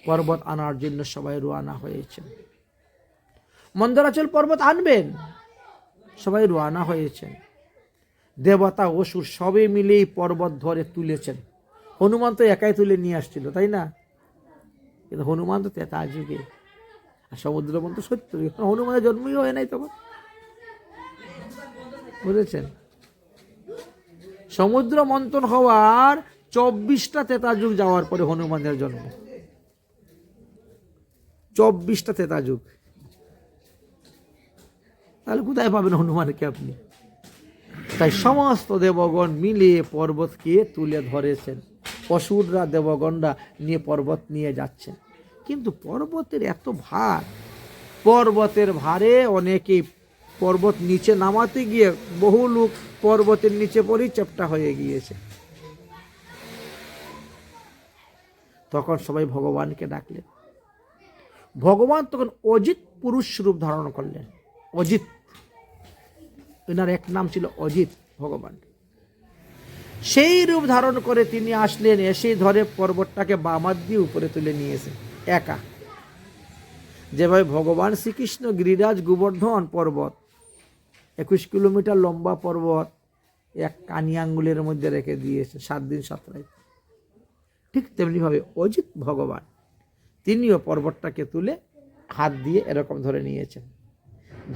পর্বত আনার জন্য সবাই রওনা হয়েছেন। মন্দরাচল পর্বত আনবেন, সবাই রওনা হয়েছেন। দেবতা অসুর সবে মিলেই পর্বত ধরে তুলেছেন। হনুমান তো একাই তুলে নিয়ে আসছিল, তাই না? কিন্তু হনুমান তো 13 যুগে, আর সমুদ্র মন্থন 70 যুগে। হনুমানের জন্মই হয় নাই তখন, বুঝেছেন? সমুদ্র মন্থন হওয়ার 24টা 13 যুগ যাওয়ার পরে হনুমানের জন্ম। 24টা 13 যুগ। তাহলে কোথায় পাবেন হনুমানকে আপনি? তাই সমস্ত দেবগণ মিলে পর্বতকে তুলে ধরেছেন। অসুররা দেবগণরা নিয়ে পর্বত নিয়ে যাচ্ছেন। কিন্তু পর্বতের এত ভার, পর্বতের ভারে অনেকেই পর্বত নিচে নামাতে গিয়ে বহু লোক পর্বতের নিচে পড়েই চ্যাপ্টা হয়ে গিয়েছে। তখন সবাই ভগবানকে ডাকলেন। ভগবান তখন অজিত পুরুষ রূপ ধারণ করলেন। অজিত, এনার এক নাম ছিল অজিত ভগবান। সেই রূপ ধারণ করে তিনি আসলেন, এসে ধরে পর্বতটাকে বামাত দিয়ে উপরে তুলে নিয়েছেন একা। যেভাবে ভগবান শ্রীকৃষ্ণ গিরিরাজ গোবর্ধন পর্বত 21 কিলোমিটার লম্বা পর্বত এক কানি আঙ্গুলের মধ্যে রেখে দিয়েছে 7 দিন 7 রাত, ঠিক তেমনিভাবে অজিত ভগবান তিনিও পর্বতটাকে তুলে হাত দিয়ে এরকম ধরে নিয়েছেন।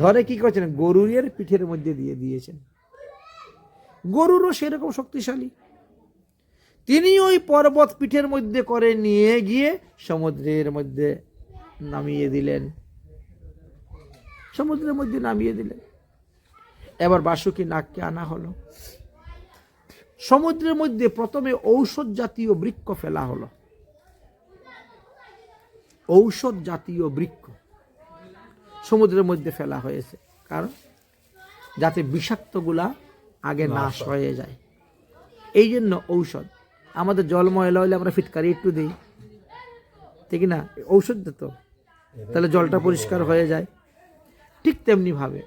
ধরে কি করছেন, গরুরের পিঠের মধ্যে দিয়ে দিয়েছেন। গরুরও সেরকম শক্তিশালী, তিনি ওই পর্বত পিঠের মধ্যে করে নিয়ে গিয়ে সমুদ্রের মধ্যে নামিয়ে দিলেন। সমুদ্রের মধ্যে নামিয়ে দিলেন। এবার বাসুকী নাগকে আনা হলো। সমুদ্রের মধ্যে প্রথমে ঔষধ জাতীয় বৃক্ষ ফেলা হলো। ঔষধ জাতীয় বৃক্ষ সমুদ্রের মধ্যে ফেলা হয়েছে, কারণ যাতে বিষাক্তগুলা আগে নাশ হয়ে যায়। এই জন্য ঔষধ, আমাদের জল ময়লা হলে আমরা ফিটকারি একটু দিই, ঠিক না? ঔষধ দিত, তাহলে জলটা পরিষ্কার হয়ে যায়। ঠিক তেমনি ভাবে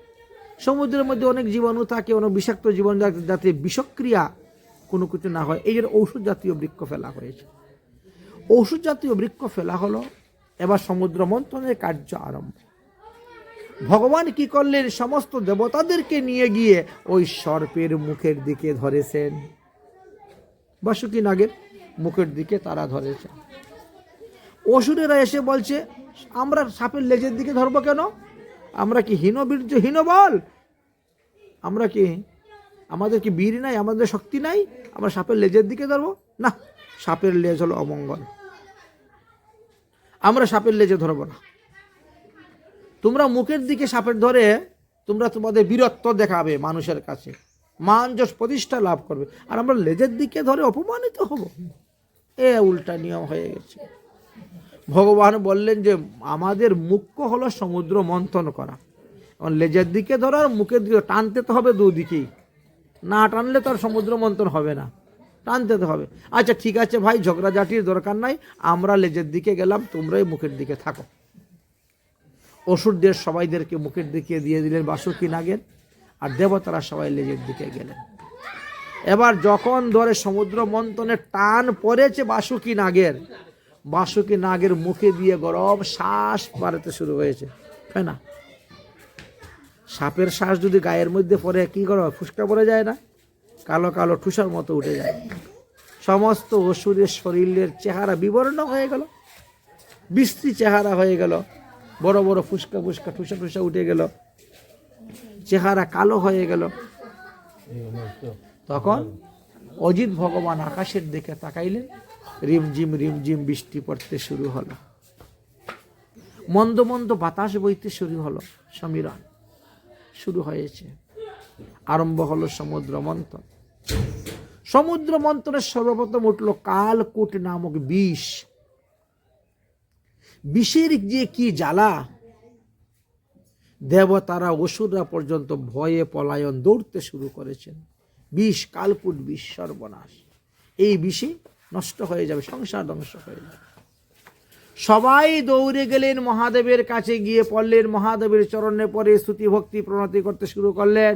সমুদ্রের মধ্যে অনেক জীবাণু থাকে, অনেক বিষাক্ত জীবাণু, যাতে বিষক্রিয়া কোনো কিছু না হয়, এই জন্য ঔষধ জাতীয় বৃক্ষ ফেলা হয়েছে। ঔষধ জাতীয় বৃক্ষ ফেলা হলো। এবার সমুদ্র মন্থনের কার্য আরম্ভ। ভগবান কি করলেন, সমস্ত দেবতাদেরকে নিয়ে গিয়ে ওই সর্পের মুখের দিকে ধরেছেন। বাসুকী নাগের মুখের দিকে তারা ধরেছেন। অসুরেরা এসে বলছে, আমরা সাপের লেজের দিকে ধরবো কেন? আমরা কি হীনবীর্য হীনবল? আমরা কি, আমাদের কি বীর নাই, আমাদের শক্তি নাই, আমরা সাপের লেজের দিকে ধরবো? না, সাপের লেজ হলো অমঙ্গল, আমরা সাপের লেজে ধরবো না। তোমরা মুখের দিকে সাপের ধরে তোমরা তোমাদের বীরত্ব দেখাবে, মানুষের কাছে মান যশ প্রতিষ্ঠা লাভ করবে, আর আমরা লেজের দিকে ধরে অপমানিত হব। এ উল্টা নিয়ম হয়ে গেছে। ভগবান বললেন যে আমাদের মুখ্য হলো সমুদ্র মন্থন করা, এবং লেজের দিকে ধরার মুখের দিকে টানতে তো হবে, দুদিকেই। না টানলে তো আর সমুদ্র মন্থন হবে না, টানতে তো হবে। আচ্ছা ঠিক আছে ভাই, ঝগড়াঝাটির দরকার নাই, আমরা লেজের দিকে গেলাম, তোমরাই মুখের দিকে থাকো। অসুরদের সবাইদেরকে মুখের দিকে দিয়ে দিলেন বাসুকী নাগের, আর দেবতারা সবাই লেজের দিকে গেলেন। এবার যখন ধরে সমুদ্র মন্থনের টান পড়েছে বাসুকী নাগের, বাসুকী নাগের মুখে দিয়ে গরম শ্বাস মারতে শুরু হয়েছে। তাই না? সাপের শ্বাস যদি গায়ের মধ্যে পড়ে কি করো, ফুসকা পড়ে যায় না? কালো কালো ঠুসার মতো উঠে যায়। সমস্ত অসুরের শরীরের চেহারা বিবর্ণ হয়ে গেল, বিশ্রী চেহারা হয়ে গেল, বড় বড় ফুসকা ফুসকা ঠুসা ঠুসা উঠে গেল, চেহারা কালো হয়ে গেল। তখন অজিত ভগবান আকাশের দিকে তাকাইলেন, রিমঝিম বৃষ্টি পড়তে শুরু হলো, মন্দ মন্দ বাতাস বইতে শুরু হলো, সমীরণ শুরু হয়েছে। আরম্ভ হলো সমুদ্র মন্থন। সমুদ্র মন্থনের সর্বপ্রথম উঠল কালকূট নামক বিষ। বিষের যে কি জ্বালা, দেবতারা অসুররা পর্যন্ত ভয়ে পলায়ন দৌড়তে শুরু করেছেন। বিষ, কালকূট বিষ, সর্বনাশ। এই বিষে নষ্ট হয়ে যাবে, সংসার ধ্বংস হয়ে যাবে। সবাই দৌড়ে গেলেন মহাদেবের কাছে, গিয়ে পড়লেন মহাদেবের চরণে, পরে স্তুতি ভক্তি প্রণতি করতে শুরু করলেন।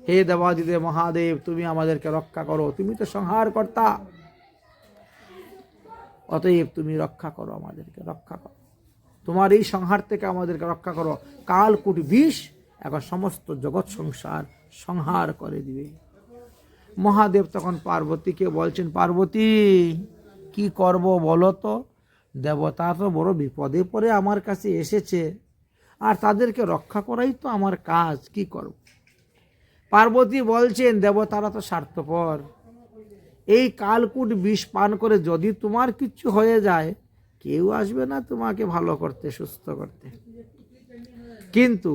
হে দেবাদিদেব মহাদেব, তুমি আমাদেরকে রক্ষা করো, তুমি তো সংহার কর্তা, অতএব তুমি রক্ষা করো, আমাদেরকে রক্ষা করো, তোমার এই সংহার থেকে আমাদেরকে রক্ষা করো। কালকূট বিষ এখন সমস্ত জগৎ সংসার সংহার করে দিবে। মহাদেব তখন পার্বতীকে বলছেন, পার্বতী কি করব বলো তো? দেবতা তো বড় বিপদে পড়ে আমার কাছে এসেছে, আর তাদেরকে রক্ষা করাই তো আমার কাজ, কি করব? পার্বতী বলছেন, দেবতারা তো স্বার্থপর, এই কালকূট বিষ পান করে যদি তোমার কিছু হয়ে যায়, কেউ আসবে না তোমাকে ভালো করতে, সুস্থ করতে। কিন্তু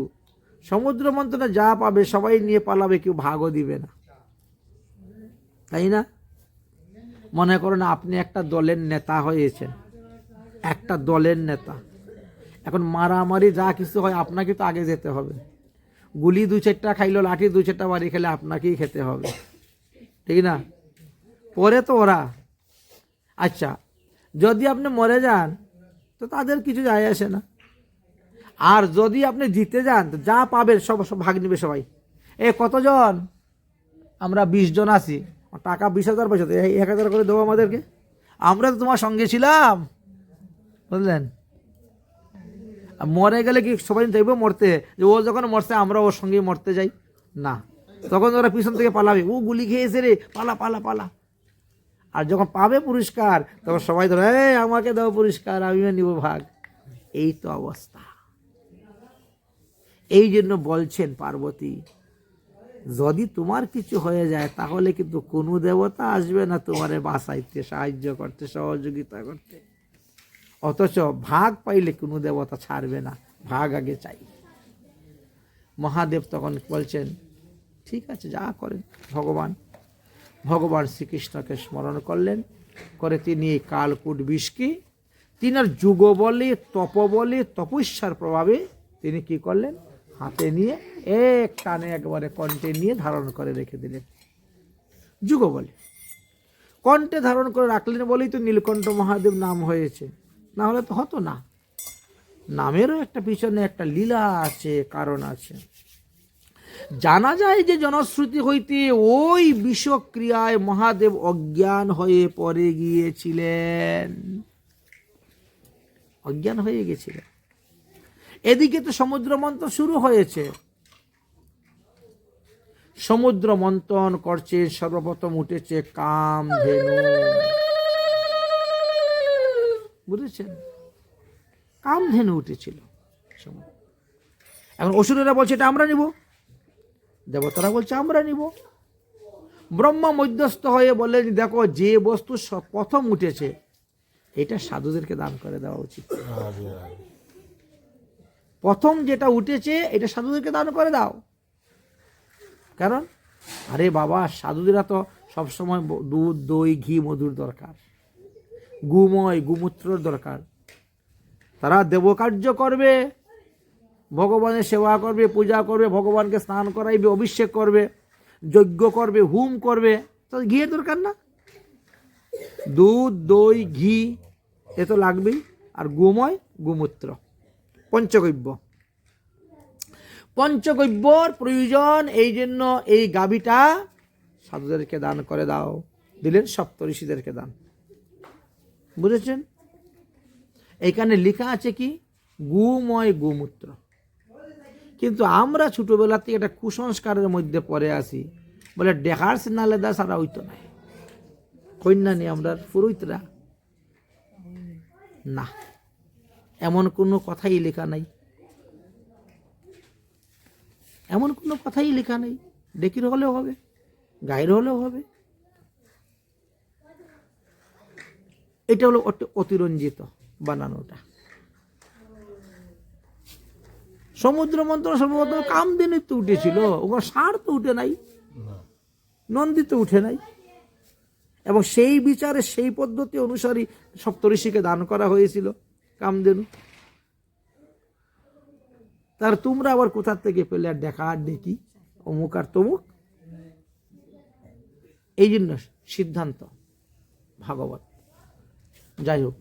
সমুদ্র মন্থনে যা পাবে সবাই নিয়ে পালাবে, কেউ ভাগও দিবে না, তাই না? মনে করেন আপনি একটা দলের নেতা হয়েছেন, একটা দলের নেতা, এখন মারামারি যা কিছু হয় আপনাকে তো আগে যেতে হবে। গুলি 2-4টা খাইলো, লাঠি 2-4টা বাড়ি খেলে আপনাকেই খেতে হবে, ঠিক না? পরে তো ওরা। আচ্ছা, যদি আপনি মরে যান তো তাদের কিছু যায় আসে না। আর যদি আপনি জিতে যান তো যা পাবেন সব ভাগ নিবে সবাই। কতজন? আমরা 20 জন আছি, টাকা 20,000 পয়সা 1,000 করে দেবো আমাদেরকে, আমরা তো তোমার সঙ্গে ছিলাম, বুঝলেন? মরে গেলে কি সবাই চাইবো মরতে, যে ও যখন মরছে আমরা ওর সঙ্গে মরতে যাই? না, তখন ওরা পিছন থেকে পালাবে, ও গুলি খেয়েছে রে, পালা পালা পালা। আর যখন পাবে পুরস্কার তখন সবাই ধরে, আমাকে দাও পুরস্কার, আমি নিব ভাগ। এই তো অবস্থা। এই জন্য বলছেন পার্বতী, যদি তোমার কিছু হয়ে যায় তাহলে কিন্তু কোনো দেবতা আসবে না তোমারে বাঁচাইতে, সাহায্য করতে, সহযোগিতা করতে। অথচ ভাগ পাইলে কোনো দেবতা ছাড়বে না, ভাগ আগে চাই। মহাদেব তখন বলছেন, ঠিক আছে, যা করেন ভগবান শ্রীকৃষ্ণকে স্মরণ করলেন, করে তিনি এই কালকূট বিষকে তিনার যুগ বলে, তপ বলে, তপস্যার প্রভাবে তিনি কি করলেন, হাতে নিয়ে এক টানে একবারে কণ্ঠে নিয়ে ধারণ করে রেখে দিলেন। যুগ বলে কণ্ঠে ধারণ করে রাখলেন বলেই তো নীলকণ্ঠ মহাদেব নাম হয়েছে, না হলে তো হতো না। নামেরও একটা পিছনে একটা লীলা আছে, কারণ আছে। জানা যায় যে জনশ্রুতি হইতে ওই বিষক্রিয়ায় মহাদেব অজ্ঞান হয়ে পড়ে গিয়েছিলেন, অজ্ঞান হয়ে গেছিলেন। এদিকে তো সমুদ্র মন্থন শুরু হয়েছে। সমুদ্র মন্থন করছে, সর্বপ্রথম উঠেছে কামধেনু, বুঝেছেন? কামধেনু উঠেছিল। এখন অসুরেরা বলছে এটা আমরা নিব, দেবতারা বলছে আমরা নিব। ব্রহ্মা মধ্যস্থ হয়ে বললেন, দেখো যে বস্তু প্রথম উঠেছে এটা সাধুদেরকে দান করে দেওয়া উচিত। প্রথম যেটা উঠেছে এটা সাধুদেরকে দান করে দাও। কারণ আরে বাবা, সাধুদেরা তো সবসময় দুধ, দই, ঘি, মধুর দরকার, গুময়, গুমূত্রর দরকার। তারা দেবকার্য করবে, ভগবানের সেবা করবে, পূজা করবে, ভগবানকে স্নান করাইবে, অভিষেক করবে, যজ্ঞ করবে, হুম করবে, তো ঘিয়ের দরকার না? দুধ, দই, ঘি এ তো লাগবেই। আর গোময়, গোমূত্র, পঞ্চগব্যর প্রয়োজন। এই জন্য এই গাভীটা সাধুদেরকে দান করে দাও, দিলেন সপ্তঋষিদেরকে দান। বুঝেছেন? এখানে লেখা আছে কি, গোময়, গোমূত্র। কিন্তু আমরা ছোটবেলা থেকে একটা কুসংস্কারের মধ্যে পড়ে আসি, বলে দেখার সিনালে দা সারা হইতো না, কন্যা নিয়ে আমরা পুরোহিতরা না, এমন কোনো কথাই লেখা নাই, এমন কোনো কথাই লেখা নেই। ডেকির হলেও হবে, গায়ের হলেও হবে। এটা হলো অতিরঞ্জিত বানানোটা। সমুদ্র মন্থন সর্বপ্রথম কামধেনু তো উঠেছিল, ওখানে ষাঁড় তো উঠে নাই, নন্দী তো উঠে নাই। এবং সেই বিচারে, সেই পদ্ধতি অনুসারী সপ্তঋষিকে দান করা হয়েছিল কামধেনু। তার তোমরা আবার কোথা থেকে পেলে আর দেখা আর দেখি অমুক আর তমুক? এই জন্য সিদ্ধান্ত ভাগবত। যাই হোক,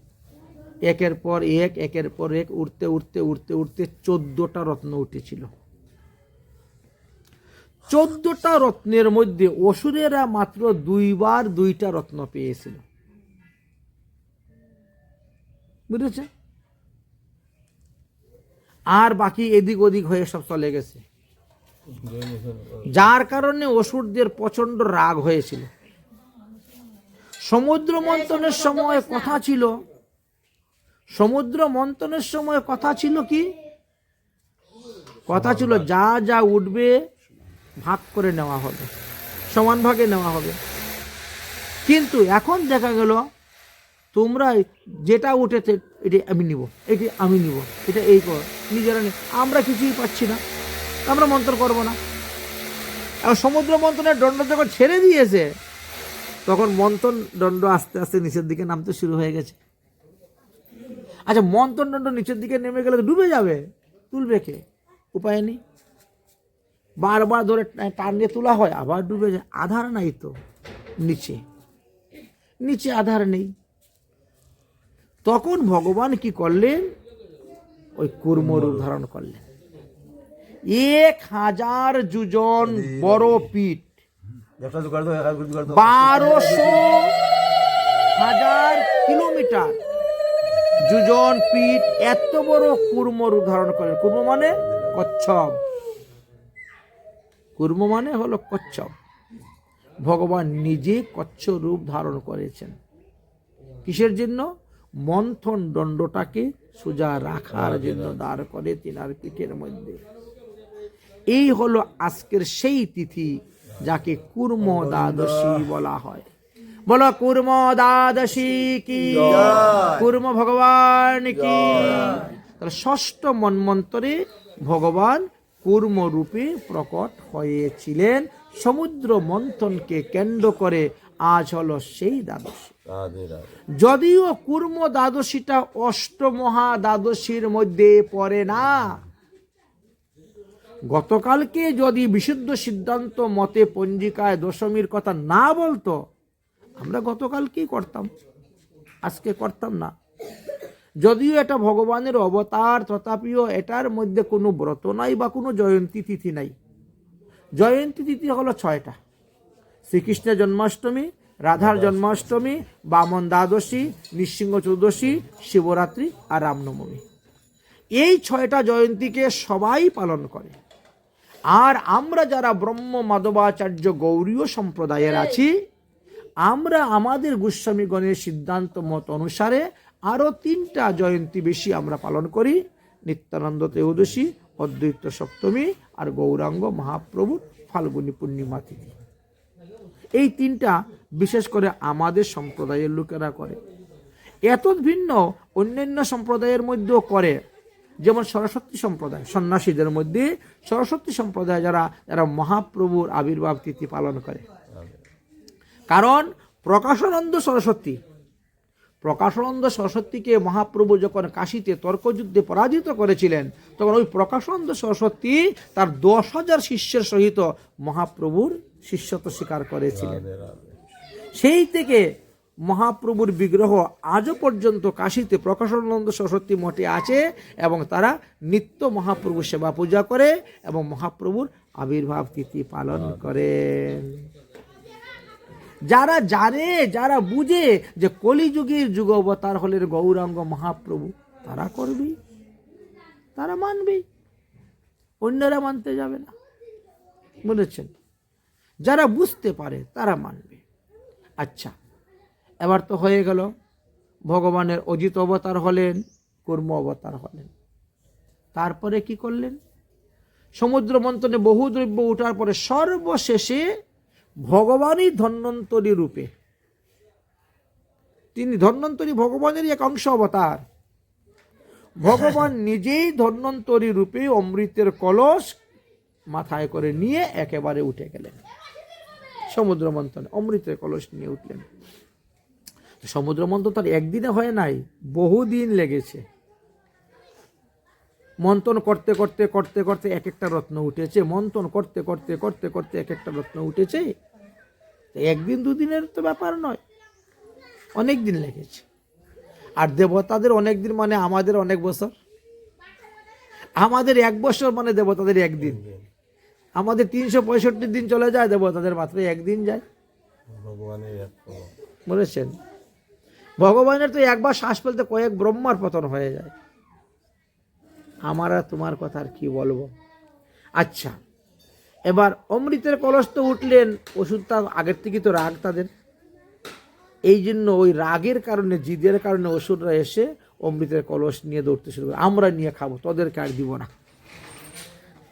একের পর এক উঠতে উঠতে উঠতে উঠতে 14টা রত্ন উঠেছিল। 14টা রত্নের মধ্যে অসুরেরা মাত্র 2বার 2টা রত্ন পেয়েছিল। বুঝেছে? আর বাকি এদিক ওদিক হয়ে সব চলে গেছে, যার কারণে অসুরদের প্রচন্ড রাগ হয়েছিল। সমুদ্র মন্থনের সময় কথা ছিল, সমুদ্র মন্থনের সময় কথা ছিল কি? কথা ছিল যা যা উঠবে ভাগ করে নেওয়া হবে, সমান ভাগে নেওয়া হবে। কিন্তু এখন দেখা গেল তোমরা যেটা উঠেছে এটা আমি নিব, এটি আমি নিব, এটা এই কর, নিজেরা নিব, আমরা কিছুই পাচ্ছি না, আমরা মন্থন করবো না। এখন সমুদ্র মন্থনের দণ্ড যখন ছেড়ে দিয়েছে তখন মন্থন দণ্ড আস্তে আস্তে নিচের দিকে নামতে শুরু হয়ে গেছে। আচ্ছা, মন্থন দণ্ড নিচের দিকে নেমে গেলে তো ডুবে যাবে, তুলবে কে? উপায় নেই, বারবার ধরে টান দিয়ে তোলা হয়, আবার ডুবে যায়। আধার নাই তো নিচে, নিচে আধার নেই। তখন ভগবান কি করলেন? ওই কুর্ম রূপ ধারণ করলেন। 1000 যোজন বড় পিঠ, 12,000 কিলোমিটার যোজন পিঠ, এত বড় কুর্ম রূপ ধারণ করলেন। কুর্ম মানে কচ্ছপ, কুর্ম মানে হলো কচ্ছপ। ভগবান নিজে কচ্ছ রূপ ধারণ করেছেন। কিসের জন্য? মন্থন দণ্ডটাকে সোজা রাখার জন্য দাঁড় করে তিনার পিঠের মধ্যে। এই হলো আজকের সেই তিথি যাকে কুর্ম দ্বাদশী বলা হয়। বলো কুর্ম দ্বাদশী কি, কুর্ম ভগবান কি। তাহলে ষষ্ঠ মন্বন্তরে ভগবান কুর্ম রূপে প্রকট হয়েছিলেন। সমুদ্র মন্থনকে কেন্দ্র করে আজ হলো সেই দ্বাদশী। যদিও কুর্ম দ্বাদশীটা অষ্টমহা দ্বাদশীর মধ্যে পড়ে না। গতকালকে যদি বিশুদ্ধ সিদ্ধান্ত মতে পঞ্জিকায় দশমীর কথা না বলতো, আমরা গতকালকেই করতাম, আজকে করতাম না। যদিও এটা ভগবানের অবতার, তথাপিও এটার মধ্যে কোনো ব্রত নাই বা কোনো জয়ন্তী তিথি নাই। জয়ন্তী তিথি হলো 6টা: শ্রীকৃষ্ণের জন্মাষ্টমী, রাধার জন্মাষ্টমী, বামন দ্বাদশী, নৃসিংহ চতুর্দশী, শিবরাত্রি আর রামনবমী। এই 6টা জয়ন্তীকে সবাই পালন করে। আর আমরা যারা ব্রহ্ম মাধবাচার্য গৌরীয় সম্প্রদায়ের আছি, আমরা আমাদের গোস্বামীগণের সিদ্ধান্ত মত অনুসারে আরও 3টা জয়ন্তী বেশি আমরা পালন করি: নিত্যানন্দ ত্রয়োদশী, অদ্বৈত সপ্তমী আর গৌরাঙ্গ মহাপ্রভুর ফাল্গুনী পূর্ণিমা তিথি। এই 3টা বিশেষ করে আমাদের সম্প্রদায়ের লোকেরা করে। এত ভিন্ন অন্যান্য সম্প্রদায়ের মধ্যেও করে। যেমন সরস্বতী সম্প্রদায়, সন্ন্যাসীদের মধ্যে সরস্বতী সম্প্রদায় যারা মহাপ্রভুর আবির্ভাব তিথি পালন করে। কারণ প্রকাশানন্দ সরস্বতীকে মহাপ্রভু যখন কাশীতে তর্কযুদ্ধে পরাজিত করেছিলেন, তখন ওই প্রকাশানন্দ সরস্বতী তার 10,000 শিষ্যের সহিত মহাপ্রভুর শিষ্যত্ব স্বীকার করেছিলেন। সেই থেকে মহাপ্রভুর বিগ্রহ আজও পর্যন্ত কাশীতে প্রকাশানন্দ সরস্বতী মঠে আছে এবং তারা নিত্য মহাপ্রভুর সেবা পূজা করে এবং মহাপ্রভুর আবির্ভাব তিথি পালন করেন। যারা জানে, যারা বুঝে যে কলিযুগের যুগ অবতার হলেন গৌরাঙ্গ মহাপ্রভু, তারা করবে, তারা মানবে, অন্যরা মানতে যাবে না। বুঝেছেন? যারা বুঝতে পারে তারা মানবে। আচ্ছা, এবার তো হয়ে গেল, ভগবানের অজিত অবতার হলেন, কুর্ম অবতার হলেন। তারপরে কি করলেন? সমুদ্র মন্থনে বহু দ্রব্য উঠার পরে সর্বশেষে ভগবানই ধন্বন্তরী রূপে, তিনি ধন্বন্তরী ভগবানেরই এক অংশ অবতার। ভগবান নিজেই ধন্বন্তরী রূপে অমৃতের কলস মাথায় করে নিয়ে একেবারে উঠে গেলেন সমুদ্র মন্থনে। অমৃতের কলস নিয়ে উঠলেন। সমুদ্র মন্থন তার একদিনে হয় নাই, বহুদিন লেগেছে। মন্থন করতে করতে করতে করতে এক একটা রত্ন উঠেছে। মন্থন করতে করতে করতে করতে এক একটা রত্ন উঠেছে। একদিন দুদিনের তো ব্যাপার নয়, অনেক দিন লেগেছে। আর দেবতাদের অনেক দিন মানে আমাদের অনেক বছর। আমাদের 1 বছর মানে দেবতাদের একদিন। আমাদের 365 দিন চলে যায়, দেবতাদের মাত্র একদিন যায়। বলেছেন, ভগবানের তো একবার শ্বাস ফেলতে কয়েক ব্রহ্মার পতন হয়ে যায়। আমার আর তোমার কথা আর কি বলবো। আচ্ছা, এবার অমৃতের কলস তো উঠলেন। ওষুধটা আগের থেকে তো রাগ তাদের, এই জন্য ওই রাগের কারণে, জিদের কারণে অসুররা এসে অমৃতের কলস নিয়ে দৌড়তে শুরু করে। আমরা নিয়ে খাবো, তোদেরকে আর দিব না।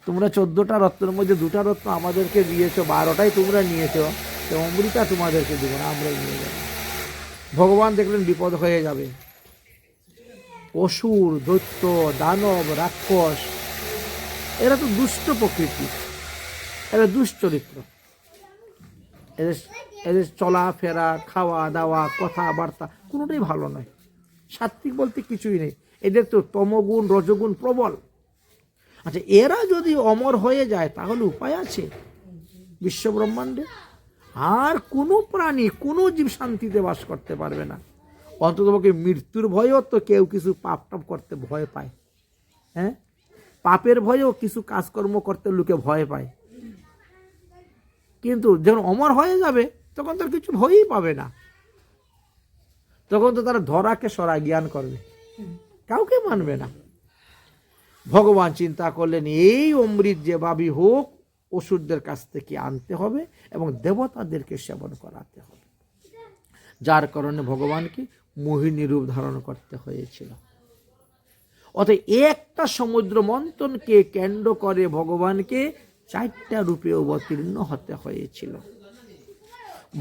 তোমরা 14টা রত্নের মধ্যে 2টা রত্ন আমাদেরকে দিয়েছো, 12টাই তোমরা নিয়েছো, তো অমৃতা তোমাদেরকে দিব না, আমরাই নিয়ে যাবো। ভগবান দেখলেন বিপদ হয়ে যাবে। অসুর, দৈত্য, দানব, রাক্ষস, এরা তো দুষ্ট প্রকৃতি, এরা দুশ্চরিত্র, এদের চলাফেরা, খাওয়া দাওয়া, কথাবার্তা কোনোটাই ভালো নয়। সাত্বিক বলতে কিছুই নেই, এদের তো তমগুণ রজগুণ প্রবল। আচ্ছা, এরা যদি অমর হয়ে যায় তাহলে উপায় আছে বিশ্ব ব্রহ্মাণ্ডে? আর কোনো প্রাণী, কোনো জীব শান্তিতে বাস করতে পারবে না। অন্ততপক্ষে মৃত্যুর ভয়েও তো কেউ কিছু পাপ টাপ করতে ভয় পায়। হ্যাঁ, পাপের ভয়েও কিছু কাজকর্ম করতে লোকে ভয় পায়। কিন্তু যখন অমর হয়ে যাবে তখন তার কিছু ভয়ই পাবে না। তখন তো তারা ধরাকে সরা জ্ঞান করবে, কাউকে মানবে না। ভগবান চিন্তা করলেন এই অমৃত যেভাবে হোক অসুরদের কাছ থেকে আনতে হবে এবং দেবতাদেরকে সেবন করাতে হবে, যার কারণে ভগবানকে মোহিনী রূপ ধারণ করতে হয়েছিল। অতএব একটা সমুদ্র মন্থনকে কেন্দ্র করে ভগবানকে 4টা রূপে অবতীর্ণ হতে হয়েছিল।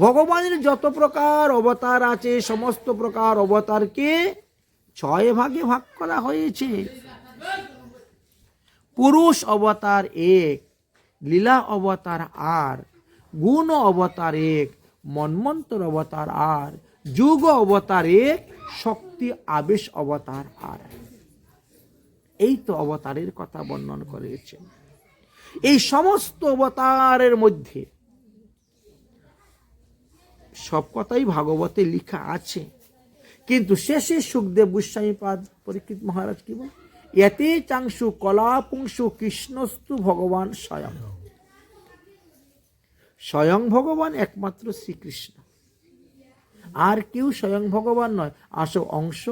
ভগবানের যত প্রকার অবতার আছে সমস্ত প্রকার অবতারকে 6 ভাগে ভাগ করা হয়েছে। পুরুষ অবতার 1, লীলা অবতার আর, গুণ অবতার 1, মন্বন্তর অবতার আর, যুগ অবতার 1, শক্তি আবেশ অবতার আর। এই তো অবতারের কথা বর্ণন করেছেন। এই সমস্ত অবতারের মধ্যে সব কথাই ভাগবতে লেখা আছে, কিন্তু শেষে সুখদেব গোস্বামীপাদ পরীক্ষিত মহারাজ কি বল, এতে চাংশু কলাপুংশু কৃষ্ণস্তু ভগবান স্বয়ং। স্বয়ং ভগবান একমাত্র শ্রীকৃষ্ণ, আর কেউ স্বয়ং ভগবান নয়। আসো অংশ,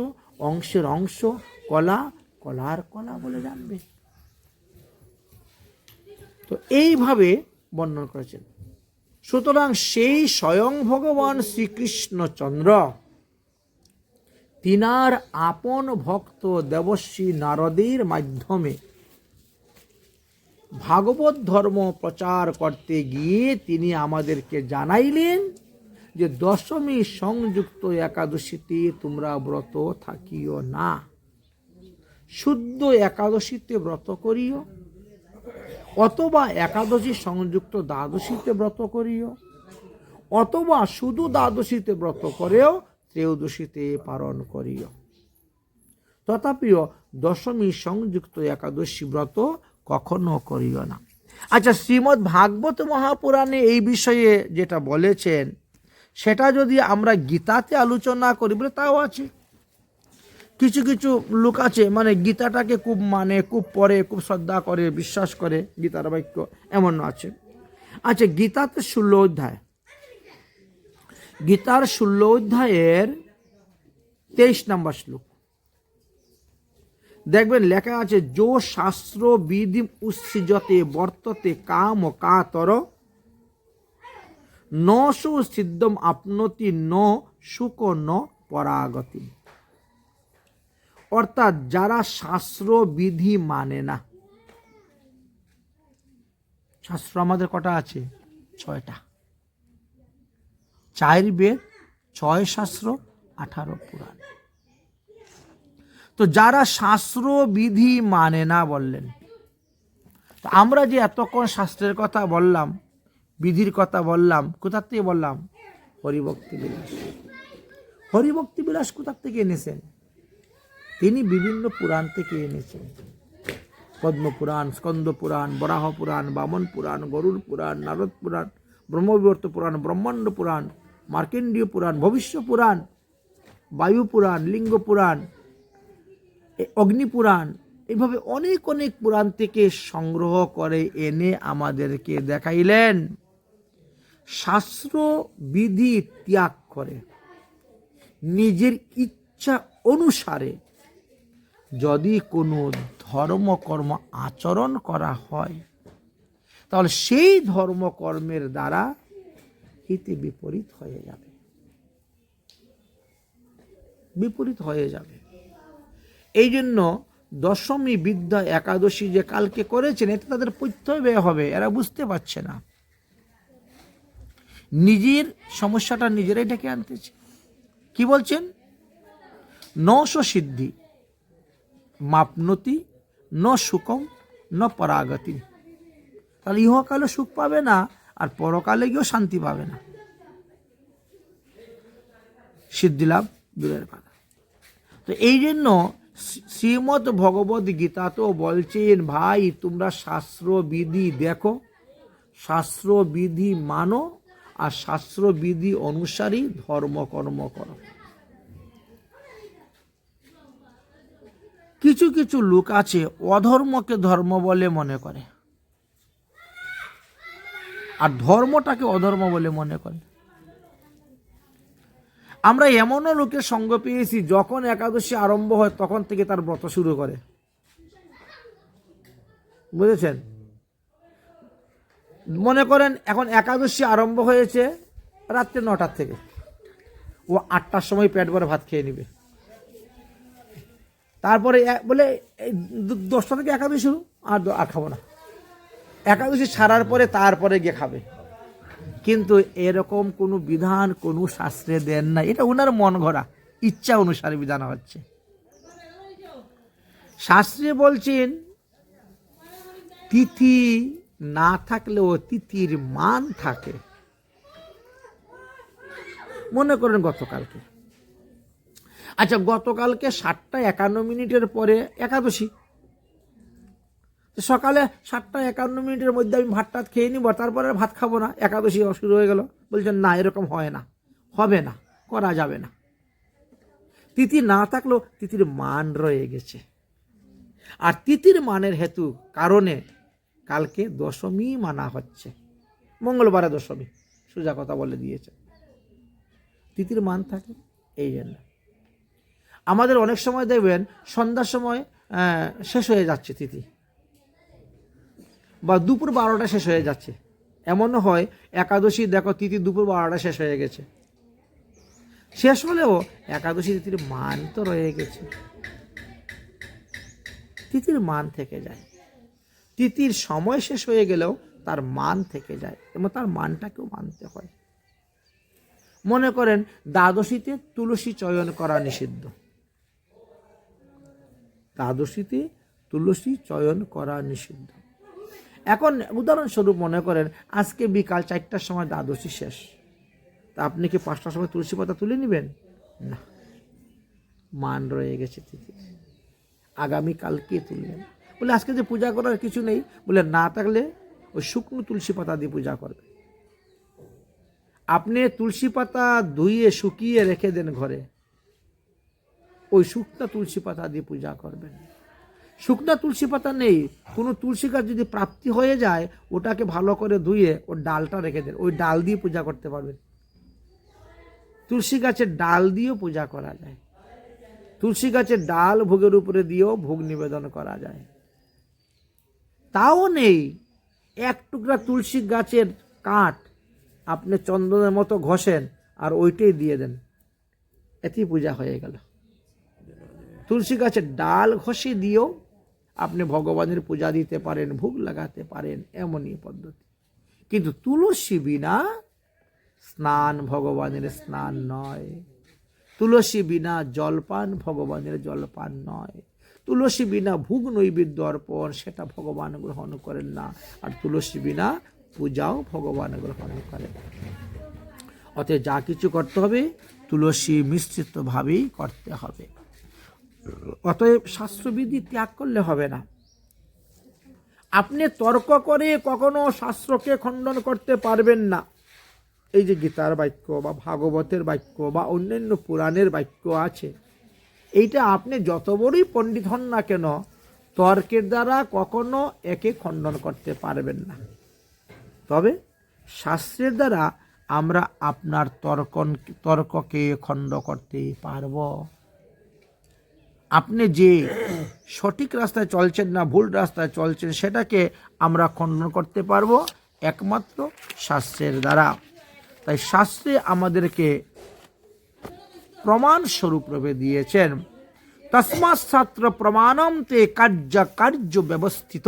অংশের অংশ, কলা, কলার কলা বলে জানবে। তো এইভাবে বর্ণনা করেছেন। সুতরাং সেই স্বয়ং ভগবান শ্রীকৃষ্ণচন্দ্র তিনার আপন ভক্ত দেবশ্রী নারদের মাধ্যমে ভাগবত ধর্ম প্রচার করতে গিয়ে তিনি আমাদেরকে জানাইলেন যে দশমী সংযুক্ত একাদশীতে তোমরা ব্রত থাকিও না, শুদ্ধ একাদশীতে ব্রত করিও, অথবা একাদশী সংযুক্ত দ্বাদশীতে ব্রত করিও, অথবা শুধু দ্বাদশীতে ব্রত করেও ত্রয়োদশীতে পালন করিও, তথাপিও দশমী সংযুক্ত একাদশী ব্রত কখনো করিও না। আচ্ছা, শ্রীমদ্ ভাগবত মহাপুরাণে এই বিষয়ে যেটা বলেছেন সেটা যদি আমরা গীতাতে আলোচনা করি বলে তাও আছে। কিছু কিছু লোক আছে মানে গীতাটাকে খুব মানে, খুব পড়ে, খুব শ্রদ্ধা করে, বিশ্বাস করে গীতার বাক্য, এমন আছে। আচ্ছা, গীতাতে 16 অধ্যায়, গীতার 16 অধ্যায়ের 23 নম্বর শ্লোক দেখবেন লেখা আছে, যো শাস্ত্র বিধি উৎসৃজতে বর্ততে কাম কাতর ন সু সিদ্ধম আপনতি ন সুখ ন পরাগতি। অর্থাৎ যারা শাস্ত্র বিধি মানে না, শাস্ত্র আমাদের কটা আছে? 6টা। 4 বেদ, 6 শাস্ত্র, 18 পুরাণ। তো যারা শাস্ত্র বিধি মানে না বললেন, তো আমরা যে এতক্ষণ শাস্ত্রের কথা বললাম, বিধির কথা বললাম, কোথার থেকে বললাম? হরিভক্তি বিলাস। হরিভক্তি বিলাস কোথার থেকে এনেছেন? তিনি বিভিন্ন পুরাণ থেকে এনেছেন। পদ্মপুরাণ, স্কন্দ পুরাণ, বরাহ পুরাণ, বামন পুরাণ, গরুড় পুরাণ, নারদ পুরাণ, ব্রহ্মবিবর্ত পুরাণ, ব্রহ্মাণ্ড পুরাণ, মার্কেন্ডীয় পুরাণ, ভবিষ্য পুরাণ, বায়ু পুরাণ, লিঙ্গ পুরাণ, অগ্নি পুরাণ, এইভাবে অনেক অনেক পুরাণ থেকে সংগ্রহ করে এনে আমাদেরকে দেখাইলেন শাস্ত্র বিধি ত্যাগ করে নিজের ইচ্ছা অনুসারে যদি কোনো ধর্মকর্ম আচরণ করা হয় তাহলে সেই ধর্মকর্মের দ্বারা হিতে বিপরীত হয়ে যাবে, বিপরীত হয়ে যাবে। এই জন্য দশমী বিদ্যা একাদশী যে কালকে করেছেন এতে তাদের পথ্য ব্যয় হবে, এরা বুঝতে পারছে না। নিজের সমস্যাটা নিজেরাই ডেকে আনতেছে। কি বলছেন? নশ সিদ্ধি মাপনতি ন সুখম ন পরাগতি। তাহলে ইহকালে সুখ পাবে না আর পরকালে গিয়েও শান্তি পাবে না। সিদ্ধি লাভ দূরের কথা। তো এই জন্য শ্রীমদ্ ভগবদ গীতা তো বলছেন, ভাই তোমরা শাস্ত্রবিধি দেখো, শাস্ত্রবিধি মানো, আর শাস্ত্রবিধি অনুসারী ধর্মকর্ম করো। কিছু কিছু লোক আছে অধর্মকে ধর্ম বলে মনে করে, আর ধর্মটাকে অধর্ম বলে মনে করে। আমরা এমনও লোকের সঙ্গ পেয়েছি, যখন একাদশী আরম্ভ হয় তখন থেকে তার ব্রত শুরু করে, বুঝেছেন? মনে করেন এখন একাদশী আরম্ভ হয়েছে রাত্রে 9টার থেকে, ও 8টার সময় পেট ভরে ভাত খেয়ে নিবে। তারপরে বলে 10টা থেকে একাদশী শুরু, আর খাবো না। একাদশী ছাড়ার পরে তারপরে গিয়ে খাবে। কিন্তু এরকম কোনো বিধান কোনো শাস্ত্রে দেন না, এটা ওনার মন গড়া ইচ্ছা অনুসারে বিধান হচ্ছে। শাস্ত্রে বলছেন তিথি না থাকলেও তিথির মান থাকে। মনে করেন গতকালকে, আচ্ছা গতকালকে 7:51 পরে একাদশী, সকালে 7:51 মধ্যে আমি ভাত টাত খেয়ে নিব, তারপরে ভাত খাবো না, একাদশী শুরু হয়ে গেল। বলছেন না, এরকম হয় না, হবে না, করা যাবে না। তিথি না থাকলেও তিথির মান রয়ে গেছে, আর তিথির মানের হেতু কারণে কালকে দশমী মানা হচ্ছে, মঙ্গলবারে দশমী, সোজা কথা বলে দিয়েছে। তিথির মান থাকে এই জন্য। আমাদের অনেক সময় দেখবেন সন্ধ্যার সময় শেষ হয়ে যাচ্ছে তিথি, বা দুপুর 12টা শেষ হয়ে যাচ্ছে। এমনও হয় একাদশী দেখো তিথি দুপুর 12টা শেষ হয়ে গেছে। শেষ হলেও একাদশী তিথির মান তো রয়ে গেছে, তিথির মান থেকে যায়। তিথির সময় শেষ হয়ে গেলেও তার মান থেকে যায়, এবং তার মানটাকেও মানতে হয়। মনে করেন দ্বাদশীতে তুলসী চয়ন করা নিষিদ্ধ, দ্বাদশীতে তুলসী চয়ন করা নিষিদ্ধ। এখন উদাহরণস্বরূপ মনে করেন আজকে বিকাল 4টার সময় দ্বাদশী শেষ, তা আপনি কি 5টার সময় তুলসী পাতা তুলে নেবেন? না, মান রয়ে গেছে তিথি, আগামীকালকে তুলবেন। বলে আজকে যে পূজা করার কিছু নেই, বলে না থাকলে ওই শুকনো তুলসী পাতা দিয়ে পূজা করবে। আপনি তুলসী পাতা ধুইয়ে শুকিয়ে রেখে দেন ঘরে, ওই শুকনা তুলসী পাতা দিয়ে পূজা করবেন। শুকনা তুলসী পাতা নেই, কোনো তুলসী গাছ যদি প্রাপ্তি হয়ে যায়, ওটাকে ভালো করে ধুয়ে ওর ডালটা রেখে দেন, ওই ডাল দিয়ে পূজা করতে পারবেন। তুলসী গাছের ডাল দিয়েও পূজা করা যায়, তুলসী গাছের ডাল ভোগের উপরে দিয়েও ভোগ নিবেদন করা যায়। তাও নেই, এক টুকরা তুলসী গাছের কাঠ আপনি চন্দনের মতো ঘষেন আর ওইটাই দিয়ে দেন, এতেই পূজা হয়ে গেল। তুলসী গাছের ডাল ঘষে দিয়েও আপনি ভগবানের পূজা দিতে পারেন, ভোগ লাগাতে পারেন, এমনই পদ্ধতি। কিন্তু তুলসী বিনা স্নান ভগবানের স্নান নয়, তুলসী বিনা জলপান ভগবানের জলপান নয়, তুলসী বিনা ভোগ নৈবেদ্য অর্পণ সেটা ভগবান গ্রহণ করেন না, আর তুলসী বিনা পূজাও ভগবান গ্রহণ করেন। অতএব যা কিছু করতে হবে তুলসী মিশ্রিতভাবেই করতে হবে। অতএব শাস্ত্রবিধি ত্যাগ করলে হবে না। আপনি তর্ক করে কখনো শাস্ত্রকে খণ্ডন করতে পারবেন না। এই যে গীতার বাক্য বা ভাগবতের বাক্য বা অন্যান্য পুরাণের বাক্য আছে, এইটা আপনি যত বড়ই পণ্ডিত হন না কেন, তর্কের দ্বারা কখনো একে খণ্ডন করতে পারবেন না। তবে শাস্ত্রের দ্বারা আমরা আপনার তর্ককে খণ্ড করতে পারব। আপনি যে সঠিক রাস্তায় চলছেন না ভুল রাস্তায় চলছেন, সেটাকে আমরা খণ্ডন করতে পারবো একমাত্র শাস্ত্রের দ্বারা। তাই শাস্ত্রে আমাদেরকে প্রমাণ স্বরূপ রূপে দিয়েছেন, তস্মাৎ শাস্ত্র প্রমাণম তে কার্য ব্যবস্থিত।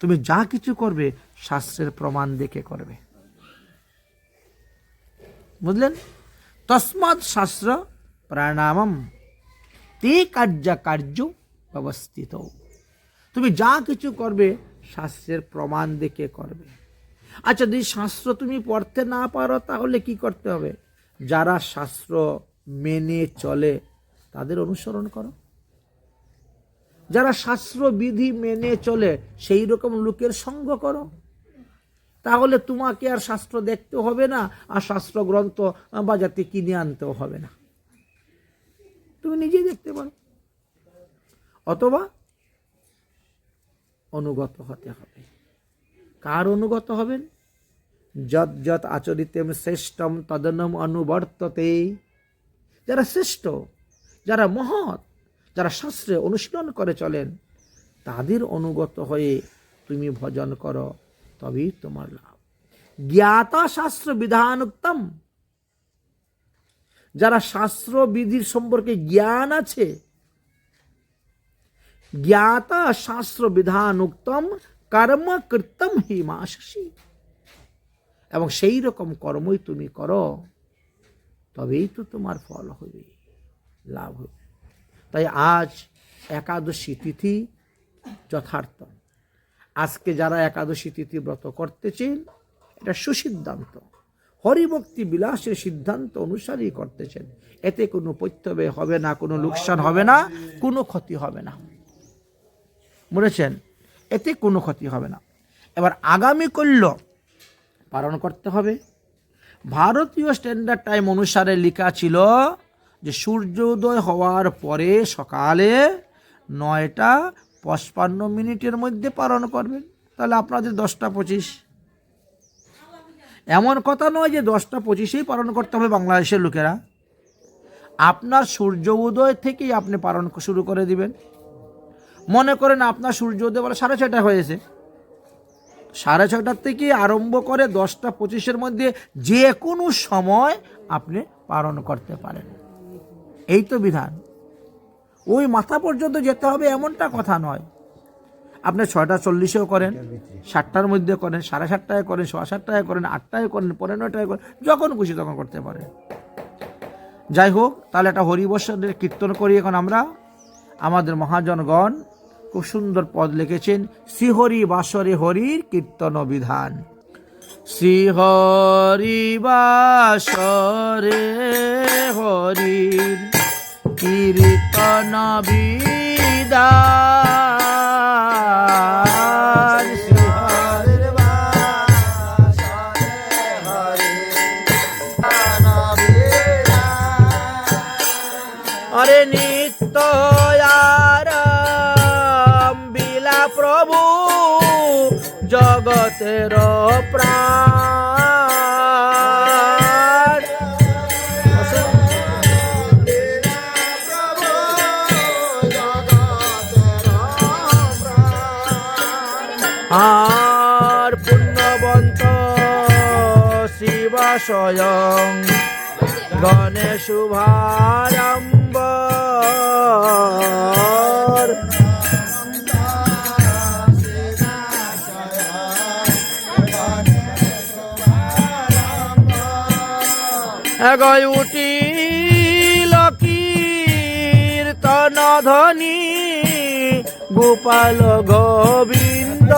তুমি যা কিছু করবে শাস্ত্রের প্রমাণ দেখে করবে, বুঝলেন? তস্মাৎ শাস্ত্র প্রণামম তে কার্য ব্যবস্থিত। তুমি যা কিছু করবে শাস্ত্রের প্রমাণ দেখে করবে। আচ্ছা, যদি শাস্ত্র তুমি পড়তে না পারো তাহলে কি করতে হবে? যারা শাস্ত্র মেনে চলে তাদের অনুসরণ করো। যারা শাস্ত্র বিধি মেনে চলে সেই রকম লোকের সঙ্গ করো। তাহলে তোমাকে আর শাস্ত্র দেখতে হবে না, আর শাস্ত্র গ্রন্থ বাজাতে কিনে আনতেও হবে না, তুমি নিজেই দেখতে পারো। অথবা অনুগত হতে হবে। কার অনুগত হবেন? যৎ যৎ আচরিতেম শ্রেষ্ঠম তদনম অনুবর্ততে। যারা শ্রেষ্ঠ, যারা মহৎ, যারা শাস্ত্রে অনুশীলন করে চলেন, তাদের অনুগত হয়ে তুমি ভজন করো, তবেই তোমার লাভ। জ্ঞাতা শাস্ত্র বিধানোক্তম, যারা শাস্ত্র বিধির সম্পর্কে জ্ঞান আছে, জ্ঞাতা শাস্ত্র বিধানোক্তম কর্ম কৃতম হি মাসি, এবং সেই রকম কর্মই তুমি করো, তবেই তো তোমার ফল হবে, লাভ হবে। তাই আজ একাদশী তিথি যথার্থ। আজকে যারা একাদশী তিথি ব্রত করতেছেন, এটা সুসিদ্ধান্ত, হরিভক্তি বিলাসের সিদ্ধান্ত অনুসারেই করতেছেন। এতে কোনো পৈত্যবে হবে না, কোনো লোকসান হবে না, কোনো ক্ষতি হবে না, বুঝেছেন? এতে কোনো ক্ষতি হবে না। এবার আগামী কল্য পালন করতে হবে। ভারতীয় স্ট্যান্ডার্ড টাইম অনুসারে লেখা ছিল যে সূর্যোদয় হওয়ার পরে সকালে 9:55 মধ্যে পালন করবেন। তাহলে আপনাদের 10:25। এমন কথা নয় যে 10:25 পালন করতে হবে বাংলাদেশের লোকেরা। আপনার সূর্য উদয় থেকেই আপনি পালন শুরু করে দিবেন। মনে করেন আপনার সূর্যোদয় বলে 6:30 হয়েছে, 6:30 থেকে আরম্ভ করে 10:25 মধ্যে যে কোনো সময় আপনি পালন করতে পারেন। এই তো বিধান। ওই মাথা পর্যন্ত যেতে হবে এমনটা কথা নয়। আপনি 6:40 করেন, 7টার মধ্যে করেন, 7:30 করেন, 7:15 করেন, 8টায় করেন, 9:30 করেন, যখন খুশি তখন করতে পারেন। যাই হোক, তাহলে একটা হরিবর্ষণের কীর্তন করি এখন আমরা। আমাদের মহাজনগণ খুব সুন্দর পদ লিখেছেন, শ্রীহরি বাসরে হরির কীর্তন বিধান। শ্রীহরি বাসরে হরির কীর্তন বিধান। শ্রীহরি বাসরে হরির কীর্তন বিধান। অরে নিত্য বিলা প্রভু জগতের প্রাণ। আর পুণ্যবন্ত শিব স্বয়ং গণেশ শুভারম্ভ। গয় উঠিল কীর্তন ধ্বনি গোপাল গোবিন্দ।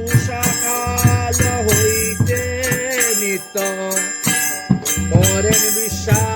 উষাকাল হইতে নিত করেন বিশ্বাস।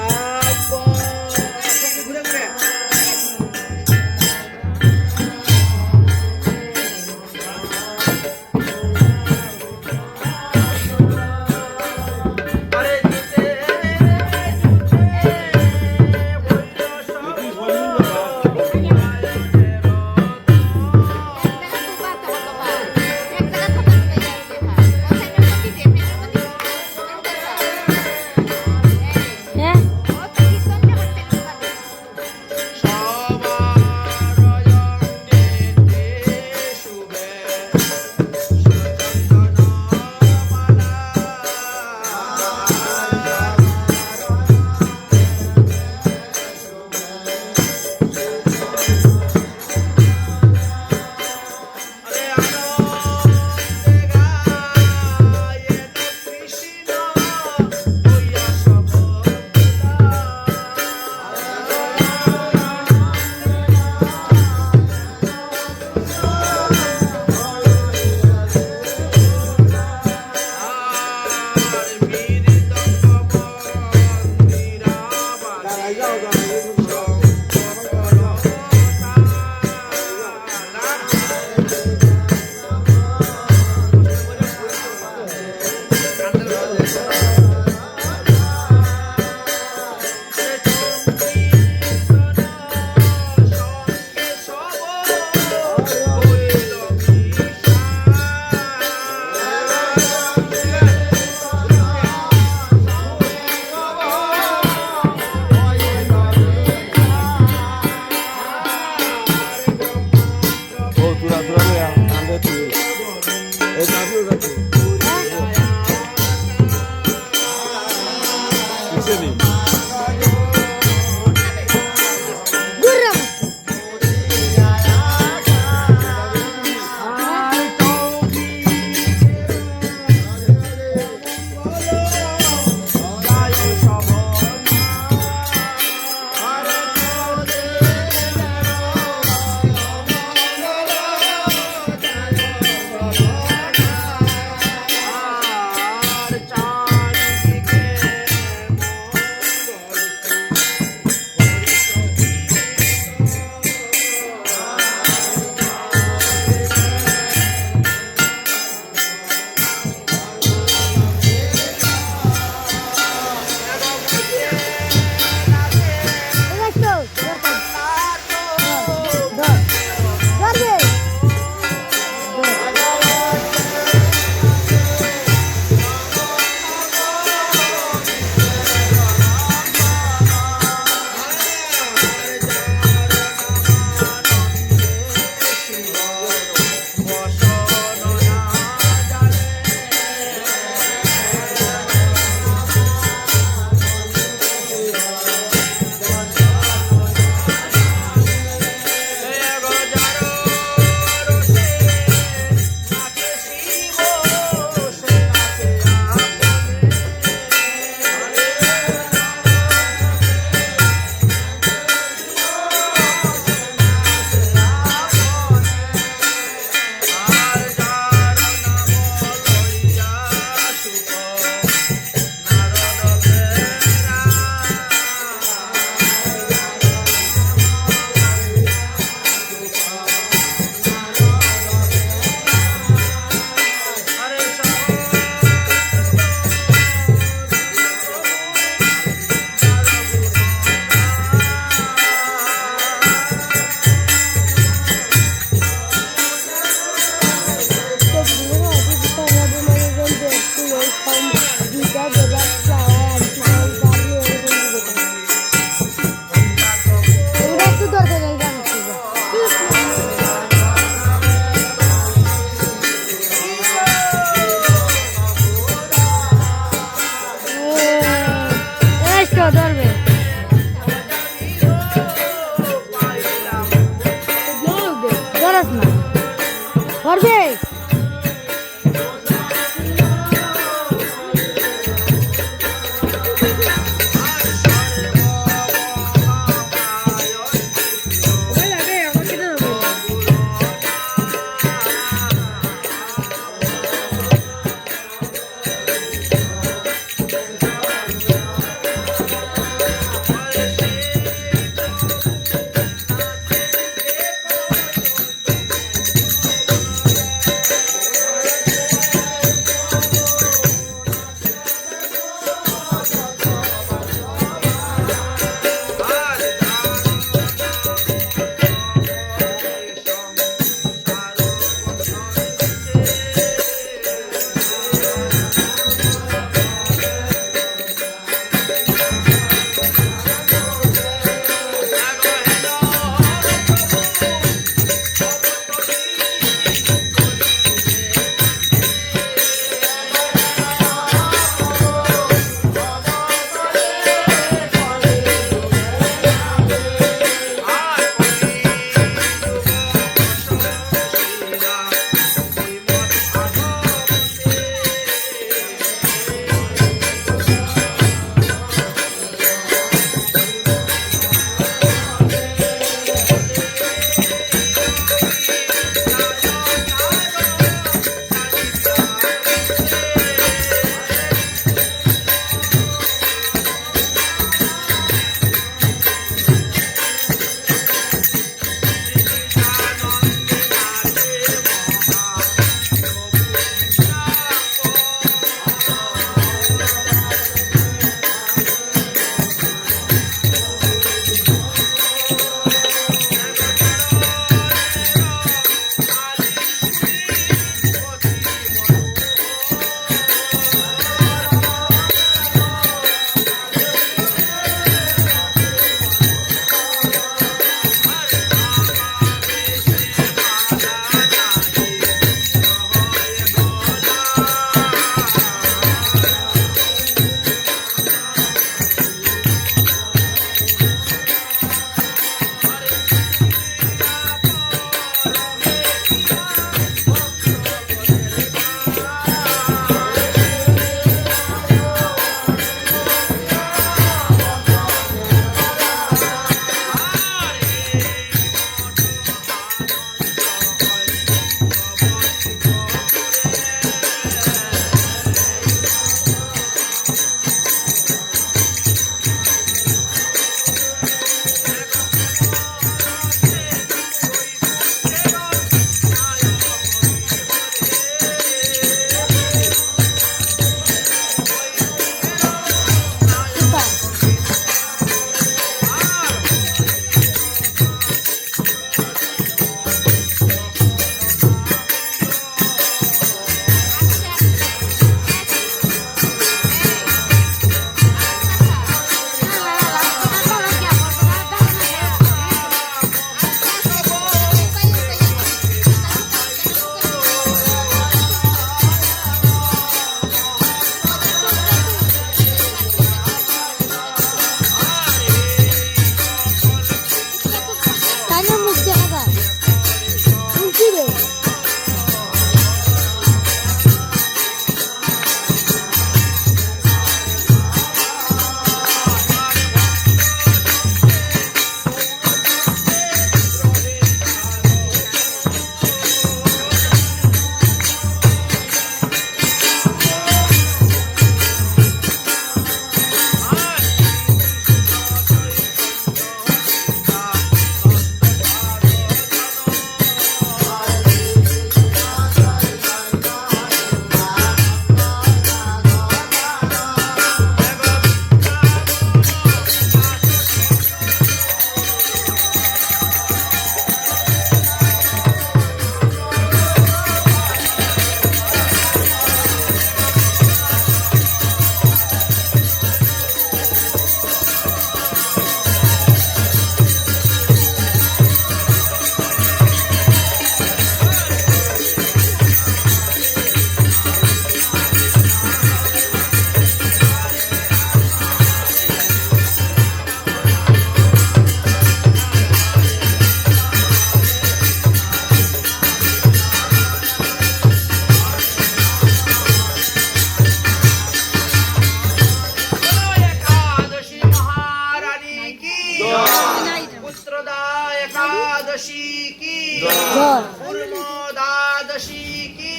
পূর্ণদাদশী কি,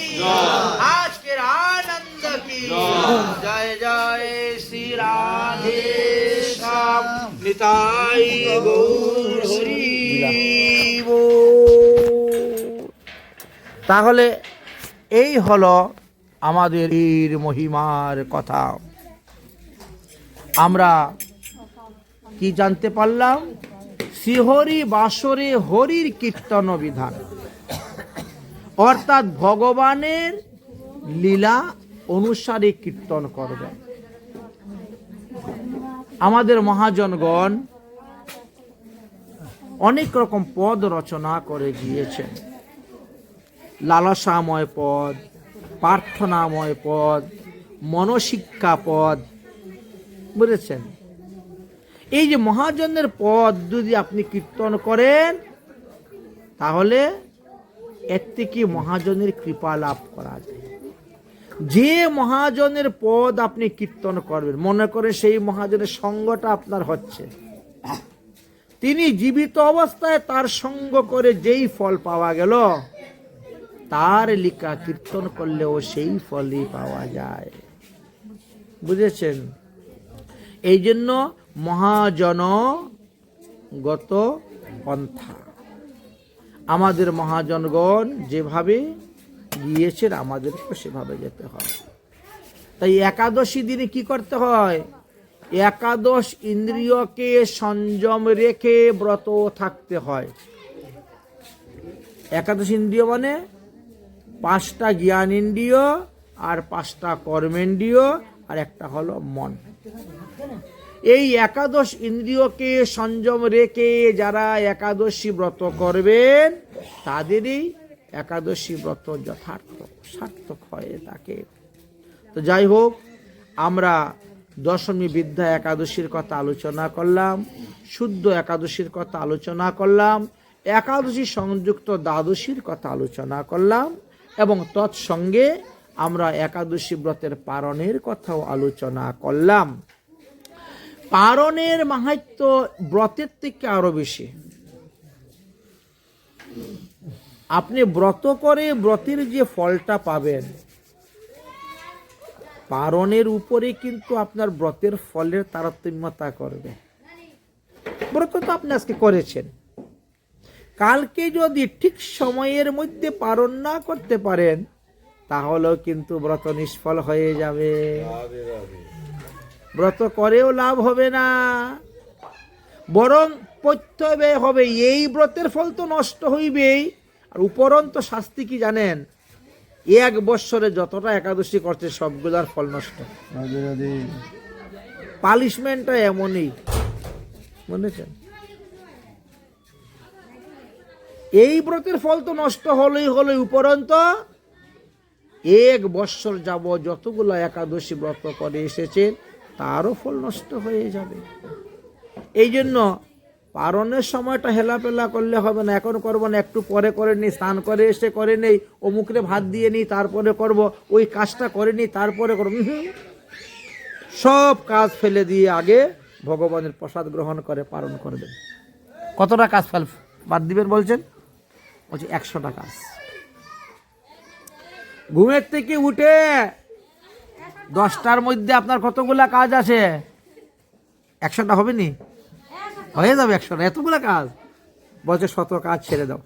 আজকের আনন্দ কি, জয় জয় শ্রী রাধে শ্যাম নিতাই গৌর হরি বল। তাহলে এই হলো আমাদের এর মহিমার কথা। আমরা কি জানতে পারলাম? শ্রীহরি বাসরে হরির কীর্তন বিধান, অর্থাৎ ভগবানের লীলা অনুসারে কীর্তন করবেন। আমাদের মহাজনগণ অনেক রকম পদ রচনা করে গিয়েছেন। লালসাময় পদ, প্রার্থনাময় পদ, মনশিক্ষা পদ, বুঝেছেন? এই যে মহাজনের পদ যদি আপনি কীর্তন করেন, তাহলে এর থেকে মহাজনের কৃপা লাভ করা যায়। যে মহাজনের পদ আপনি কীর্তন করবেন, মনে করে সেই মহাজনের সঙ্গটা আপনার হচ্ছে, তিনি জীবিত অবস্থায় তার সঙ্গ করে যেই ফল পাওয়া গেল, তার লিখা কীর্তন করলেও সেই ফলই পাওয়া যায়। বুঝেছেন? এই জন্য মহাজনগত পন্থা, আমাদের মহাজনগণ যেভাবে গিয়েছেন আমাদেরকে সেভাবে যেতে হয়। তাই একাদশী দিনে কি করতে হয়? একাদশ ইন্দ্রিয়কে সংযম রেখে ব্রত থাকতে হয়। একাদশ ইন্দ্রিয় মানে 5টা জ্ঞান ইন্দ্রিয়, আর 5টা কর্মেন্দ্রিয়, আর একটা হলো মন। এই একাদশ ইন্দ্রিয়কে সংযম রেখে যারা একাদশী ব্রত করবেন, তাদেরই একাদশী ব্রত যথার্থ সার্থক হয়ে থাকে। তো যাই হোক, আমরা দশমী বিদ্যা একাদশীর কথা আলোচনা করলাম, শুদ্ধ একাদশীর কথা আলোচনা করলাম, একাদশী সংযুক্ত দ্বাদশীর কথা আলোচনা করলাম, এবং তৎসঙ্গে আমরা একাদশী ব্রতের পারণের কথাও আলোচনা করলাম। পারণের মাহাত্ম্য ব্রতের থেকে আরো বেশি। আপনি ব্রত করে ব্রতের যে ফলটা পাবেন, পারণের উপরে কিন্তু আপনার ব্রতের ফলের তারতম্যতা করবে। ব্রত তো আপনি আজকে করেছেন, কালকে যদি ঠিক সময়ের মধ্যে পারণ না করতে পারেন, তাহলেও কিন্তু ব্রত নিষ্ফল হয়ে যাবে, ব্রত করেও লাভ হবে না, বরং প্রত্যয় হবে। এই ব্রতের ফল তো নষ্ট হইবেই, আর উপরন্ত শাস্তি কি জানেন? 1 বৎসরে যতটা একাদশী করছে সবগুলার ফল নষ্ট। পানিশমেন্টটা এমনই, বুঝেছেন? এই ব্রতের ফল তো নষ্ট হলেই উপরন্ত 1 বৎসর যাব যতগুলো একাদশী ব্রত করে এসেছেন তারও ফল নষ্ট হয়ে যাবে। এই জন্য পারণের সময়টা হেলাপেলা করলে হবে না। এখন করবো না, একটু পরে করে নিই, স্নান করে এসে করে নেই, অমুকরে ভাত দিয়ে নিই, তারপরে করব, ওই কাজটা করে নিই, তারপরে করব। সব কাজ ফেলে দিয়ে আগে ভগবানের প্রসাদ গ্রহণ করে পালন করবেন। কতটা কাজ বাদ দিবেন বলছেন? বলছি 100টা কাজ। ঘুমের থেকে উঠে 10টার মধ্যে আপনার কতগুলা কাজ আছে? 100টা হবে নি? হয়ে যাবে 100টা, এতগুলা কাজ। বলছে 100 কাজ ছেড়ে দাও।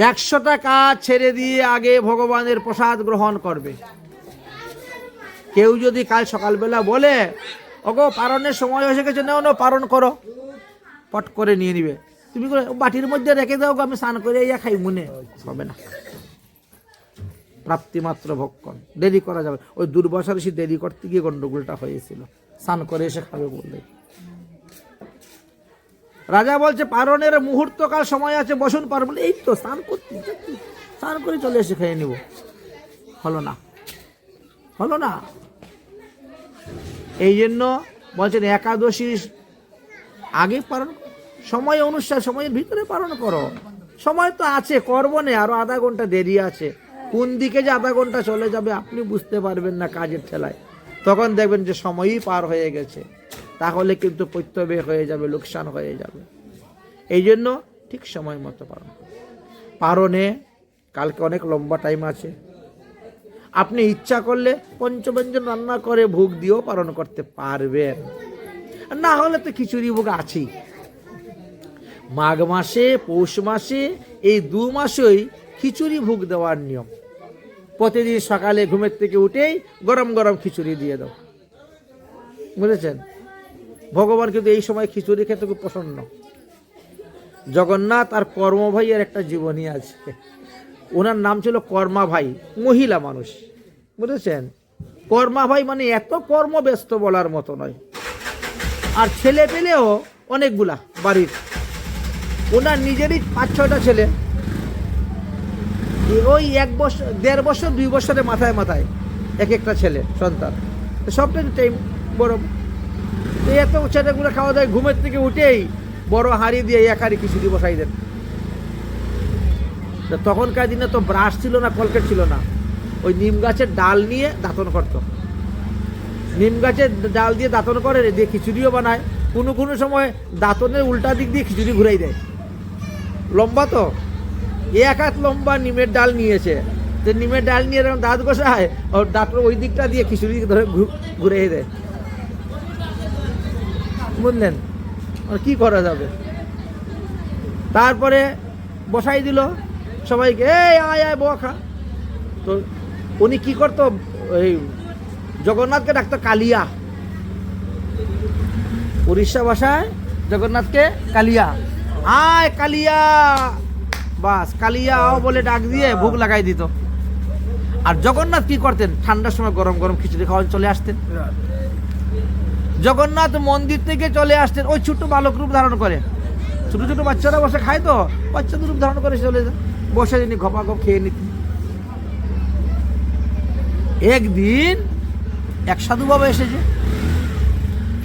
100টা কাজ ছেড়ে দিয়ে আগে ভগবানের প্রসাদ গ্রহণ করবে। কেউ যদি কাল সকালবেলা বলে, ওগো পারণের সময় এসে গেছে, নাও পারণ করো, পট করে নিয়ে নিবে। তুমি বাটির মধ্যে রেখে দাও, আমি স্নান করে ইয়া খাই, মনে হবে না। প্রাপ্তি মাত্র ভক্ষণ, দেরি করা যাবে। ওই দুর্বাসা ঋষি দেরি করতে গিয়ে গন্ডগোলটা হয়েছিল, স্নান করে এসে খাবে বললে। রাজা বলছে পারণের মুহূর্তকাল সময় আছে, বসুন পার। বলে এই তো স্নান করতে, স্নান করে চলে এসে খেয়ে নিব। হলো না। এই জন্য বলছেন একাদশী আগে পালন, সময় অনুসার সময়ের ভিতরে পালন করো। সময় তো আছে, করবো না, আরো আধা ঘন্টা দেরি আছে। কোন দিকে যে আধা ঘন্টা চলে যাবে আপনি বুঝতে পারবেন না কাজের ঠেলায়। তখন দেখবেন যে সময়ই পার হয়ে গেছে, তাহলে কিন্তু প্রত্যয় হয়ে যাবে, লোকসান হয়ে যাবে। এই জন্য ঠিক সময় মতো পালন করবে। পারণে কালকে অনেক লম্বা টাইম আছে, আপনি ইচ্ছা করলে পঞ্চব্যঞ্জন রান্না করে ভোগ দিয়েও পালন করতে পারবেন, না হলে তো খিচুড়ি ভোগ আছেই। মাঘ মাসে পৌষ মাসে এই 2 মাসেই খিচুড়ি ভোগ দেওয়ার নিয়ম। প্রতিদিন সকালে ঘুমের থেকে উঠেই গরম গরম খিচুড়ি দিয়ে দাও, বুঝেছেন? ভগবান কিন্তু এই সময় খিচুড়ি খেতে খুব প্রসন্ন। জগন্নাথ আর কর্ম ভাইয়ের একটা জীবনী আছে, ওনার নাম ছিল কর্মা ভাই, মহিলা মানুষ, বুঝেছেন? কর্মা ভাই মানে এত কর্মব্যস্ত বলার মতো নয়, আর ছেলে পেলেও অনেকগুলা বাড়ির, ওনার নিজেরই 5-6টা ছেলে, ওই 1 বছর 1.5 বছর 2 বছরের মাথায় মাথায় এক একটা ছেলে সন্তান, সবটাই টাইম বড়। এত ছেলেগুলো খাওয়া দাওয়া ঘুমের থেকে উঠেই বড় হাঁড়ি দিয়ে 1 হাঁড়ি খিচুড়ি বসাই দেন। তখনকার দিনে তো ব্রাশ ছিল না, কলকেট ছিল না, ওই নিম গাছের ডাল নিয়ে দাঁতন করত, নিম গাছের ডাল দিয়ে দাঁতন করে দিয়ে খিচুড়িও বানায়। কোনো কোনো সময় দাঁতনের উল্টা দিক দিয়ে খিচুড়ি ঘুরাই দেয়, লম্বা তো 1 হাত লম্বা নিমের ডাল নিয়েছে, তো নিমের ডাল নিয়ে এরকম দাঁত ঘষায়, ওর দাঁতের ওই দিকটা দিয়ে খিচুড়ি ধরে ঘুরিয়ে দেয়, বুঝলেন? কি করা যাবে? তারপরে বসাই দিল সবাইকে, এই আয় আয় বয়া খা। তো উনি কি করতো, ওই জগন্নাথকে ডাকতো কালিয়া, উড়িষ্যা ভাষায় জগন্নাথকে কালিয়া, আয় কালিয়া, বাস কালিয়া আও বলে ডাক দিয়ে ভোগ লাগাই দিত। আর জগন্নাথ কি করতেন, ঠান্ডার সময় গরম গরম খিচুড়ি খাওয়া চলে আসতেন। জগন্নাথ মন্দির থেকে চলে আসতেন, ওই ছোট্ট বালক রূপ ধারণ করে, ছোট ছোট বাচ্চারা বসে খায়, তো বাচ্চাদের রূপ ধারণ করে চলে যায়, বসে যিনি ঘপাঘপ খেয়ে নিতেন। একদিন এক সাধু বাবা এসেছে,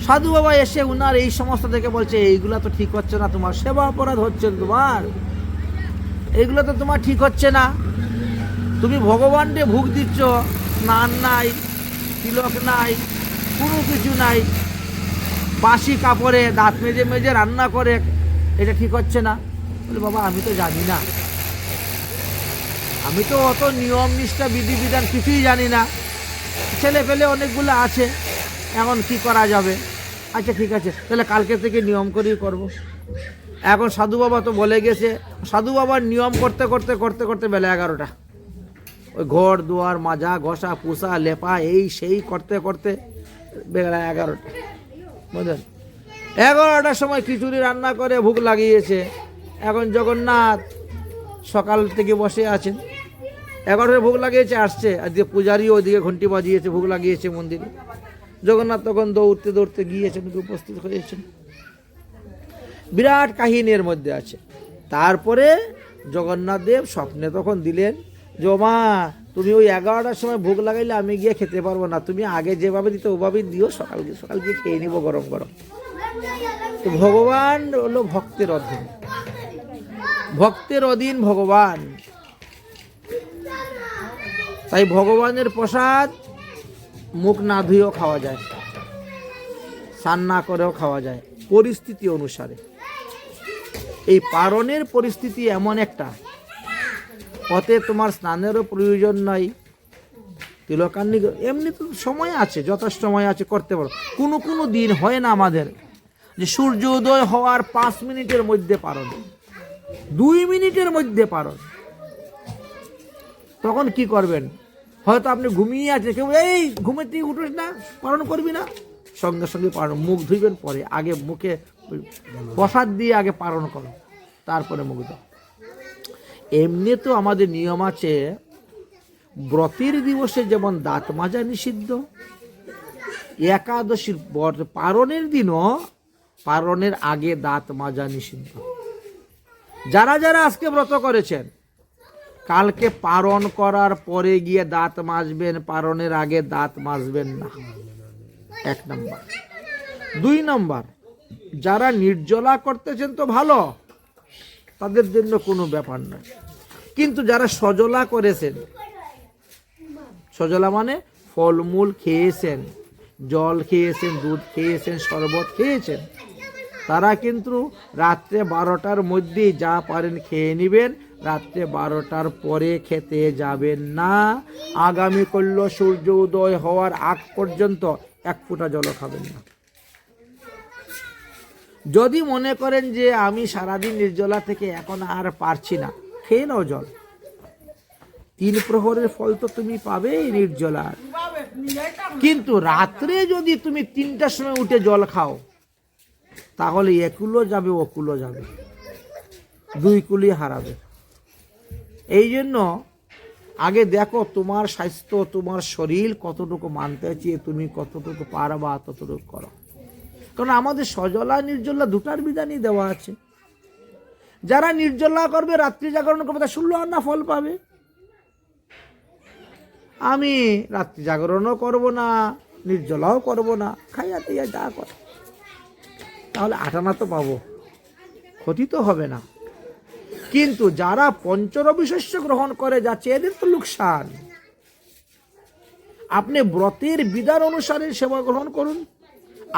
সাধু বাবা এসে উনার এই সমস্ত দেখে বলছে, এইগুলা তো ঠিক হচ্ছে না, তোমার সেবা অপরাধ হচ্ছে, তোমার এইগুলো তো তোমার ঠিক হচ্ছে না, তুমি ভগবানকে ভোগ দিচ্ছ, স্নান নাই, তিলক নাই, কোনো কিছু নাই, বাসি কাপড়ে দাঁত মেজে মেজে রান্না করে, এটা ঠিক হচ্ছে না। বলে, বাবা আমি তো জানি না, আমি তো অত নিয়ম নিষ্ঠা বিধিবিধান কিছুই জানি না, ছেলে পেলে অনেকগুলো আছে, এখন কি করা যাবে? আচ্ছা ঠিক আছে, তাহলে কালকে থেকে নিয়ম করেই করব। এখন সাধু বাবা তো বলে গেছে, সাধু বাবার নিয়ম করতে করতে করতে করতে বেলা 11টা, ওই ঘর দুয়ার মাজা ঘষা পুষা লেপা এই সেই করতে করতে বেলা 11টা, বুঝলেন? 11টার সময় খিচুড়ি রান্না করে ভোগ লাগিয়েছে। এখন জগন্নাথ সকাল থেকে বসে আছেন, 11টায় ভোগ লাগিয়েছে, আসছে, আর দিয়ে পূজারিও ওইদিকে ঘন্টি বাজিয়েছে, ভোগ লাগিয়েছে মন্দিরে। জগন্নাথ তখন দৌড়তে দৌড়তে গিয়েছেন, উপস্থিত হয়েছেন, বিরাট কাহিনীর মধ্যে আছে। তারপরে জগন্নাথ দেব স্বপ্নে তখন দিলেন যে, মা তুমি ওই 11টার সময় ভোগ লাগাইলে আমি গিয়ে খেতে পারবো না, তুমি আগে যেভাবে দিতে ওভাবেই দিও, সকাল গিয়ে খেয়ে নিব গরম গরম। তো ভগবান হলো ভক্তের অধীন, ভক্তের অধীন ভগবান, তাই ভগবানের প্রসাদ মুখ না ধুয়েও খাওয়া যায়, স্নান না করেও খাওয়া যায়, পরিস্থিতি অনুসারে। এই পারণের পরিস্থিতি এমন একটা, পথে তোমার স্নানেরও প্রয়োজন নাই, তিলকান্নি এমনি তো সময় আছে, যথেষ্ট সময় আছে, করতে পারো। কোনো কোনো দিন হয় না আমাদের যে সূর্য উদয় হওয়ার 5 মিনিটের মধ্যে পারণ, 2 মিনিটের মধ্যে পারণ, তখন কি করবেন? হয়তো আপনি ঘুমিয়ে আছেন, কেউ এই ঘুমের থেকে উঠিস না, পালন করবি না, সঙ্গে সঙ্গে পালন, মুখ ধুইবেন পরে, আগে মুখে প্রসাদ দিয়ে আগে পালন করো, তারপরে মুখ দাও। এমনি তো আমাদের নিয়ম আছে, ব্রতের দিবসে যেমন দাঁত মাজা নিষিদ্ধ, একাদশীর পারণের দিনও পারণের আগে দাঁত মাজা নিষিদ্ধ। যারা যারা আজকে ব্রত করেছেন, কালকে পারণ করার পরে গিয়ে দাঁত মাজবেন, পারণের আগে দাঁত মাজবেন না, 1 নম্বর। 2 নম্বর, যারা নির্জলা করতেছেন তো ভালো, তাদের জন্য কোনো ব্যাপার নয়, কিন্তু যারা সজলা করেছেন, সজলা মানে ফলমূল খেয়েছেন, জল খেয়েছেন, দুধ খেয়েছেন, শরবত খেয়েছেন, তারা কিন্তু রাত্রে 12টার মধ্যেই যা পারেন খেয়ে নেবেন, রাত্রে 12টার পরে খেতে যাবেন না। আগামী করল সূর্য উদয় হওয়ার আগ পর্যন্ত এক ফোঁটা জল খাবেন না। যদি মনে করেন যে আমি সারাদিন নির্জলা থেকে এখন আর পারছি না, খেয়ে নাও জল। 3 প্রহরের ফল তো তুমি পাবেই নির্জলার, কিন্তু রাত্রে যদি তুমি 3টার সময় উঠে জল খাও, তাহলে একুলো যাবে ওকুলো যাবে, 2 কুলি হারাবে। এই জন্য আগে দেখো তোমার স্বাস্থ্য, তোমার শরীর কতটুকু মানতে চেয়ে তুমি কতটুকু পারবা ততটুকু করো। কারণ আমাদের সজলা নির্জলা দুটার বিধানই দেওয়া আছে। যারা নির্জলা করবে, রাত্রি জাগরণ করবে, তারা 16 আনা ফল পাবে। আমি রাত্রি জাগরণও করব না, নির্জলাও করব না, খাইয়া দিয়া যা করে, তাহলে 8 আনা তো পাবো, ক্ষতি তো হবে না। কিন্তু যারা পঞ্চরবি শস্য গ্রহণ করে যাচ্ছে, এদের তো লোকসান। আপনি ব্রতের বিধান অনুসারে সেবা গ্রহণ করুন।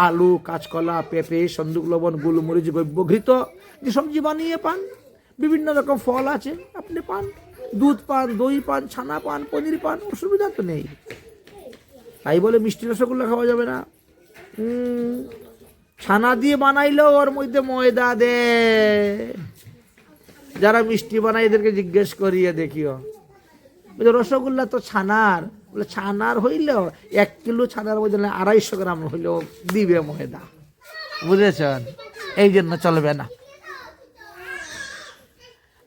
আলু, কাঁচকলা, পেঁপে, সন্দুক লবণ, গোলমরিচ, গব্যঘৃত যে সবজি বানিয়ে পান, বিভিন্ন রকম ফল আছে আপনি পান, দুধ পান, দই পান, ছানা পান, পনির পান, অসুবিধা তো নেই। তাই বলে মিষ্টি রসগোল্লা খাওয়া যাবে না। ছানা দিয়ে বানাইলেও ওর মধ্যে ময়দা দে। যারা মিষ্টি বানায় এদেরকে জিজ্ঞেস করিয়ে দেখিও, রসগোল্লা তো ছানার, বলে ছানার হইলেও 1 কিলো ছানার মধ্যে 250 গ্রাম হইলেও দিবে ময়দা, বুঝেছেন? এই জন্য চলবে না।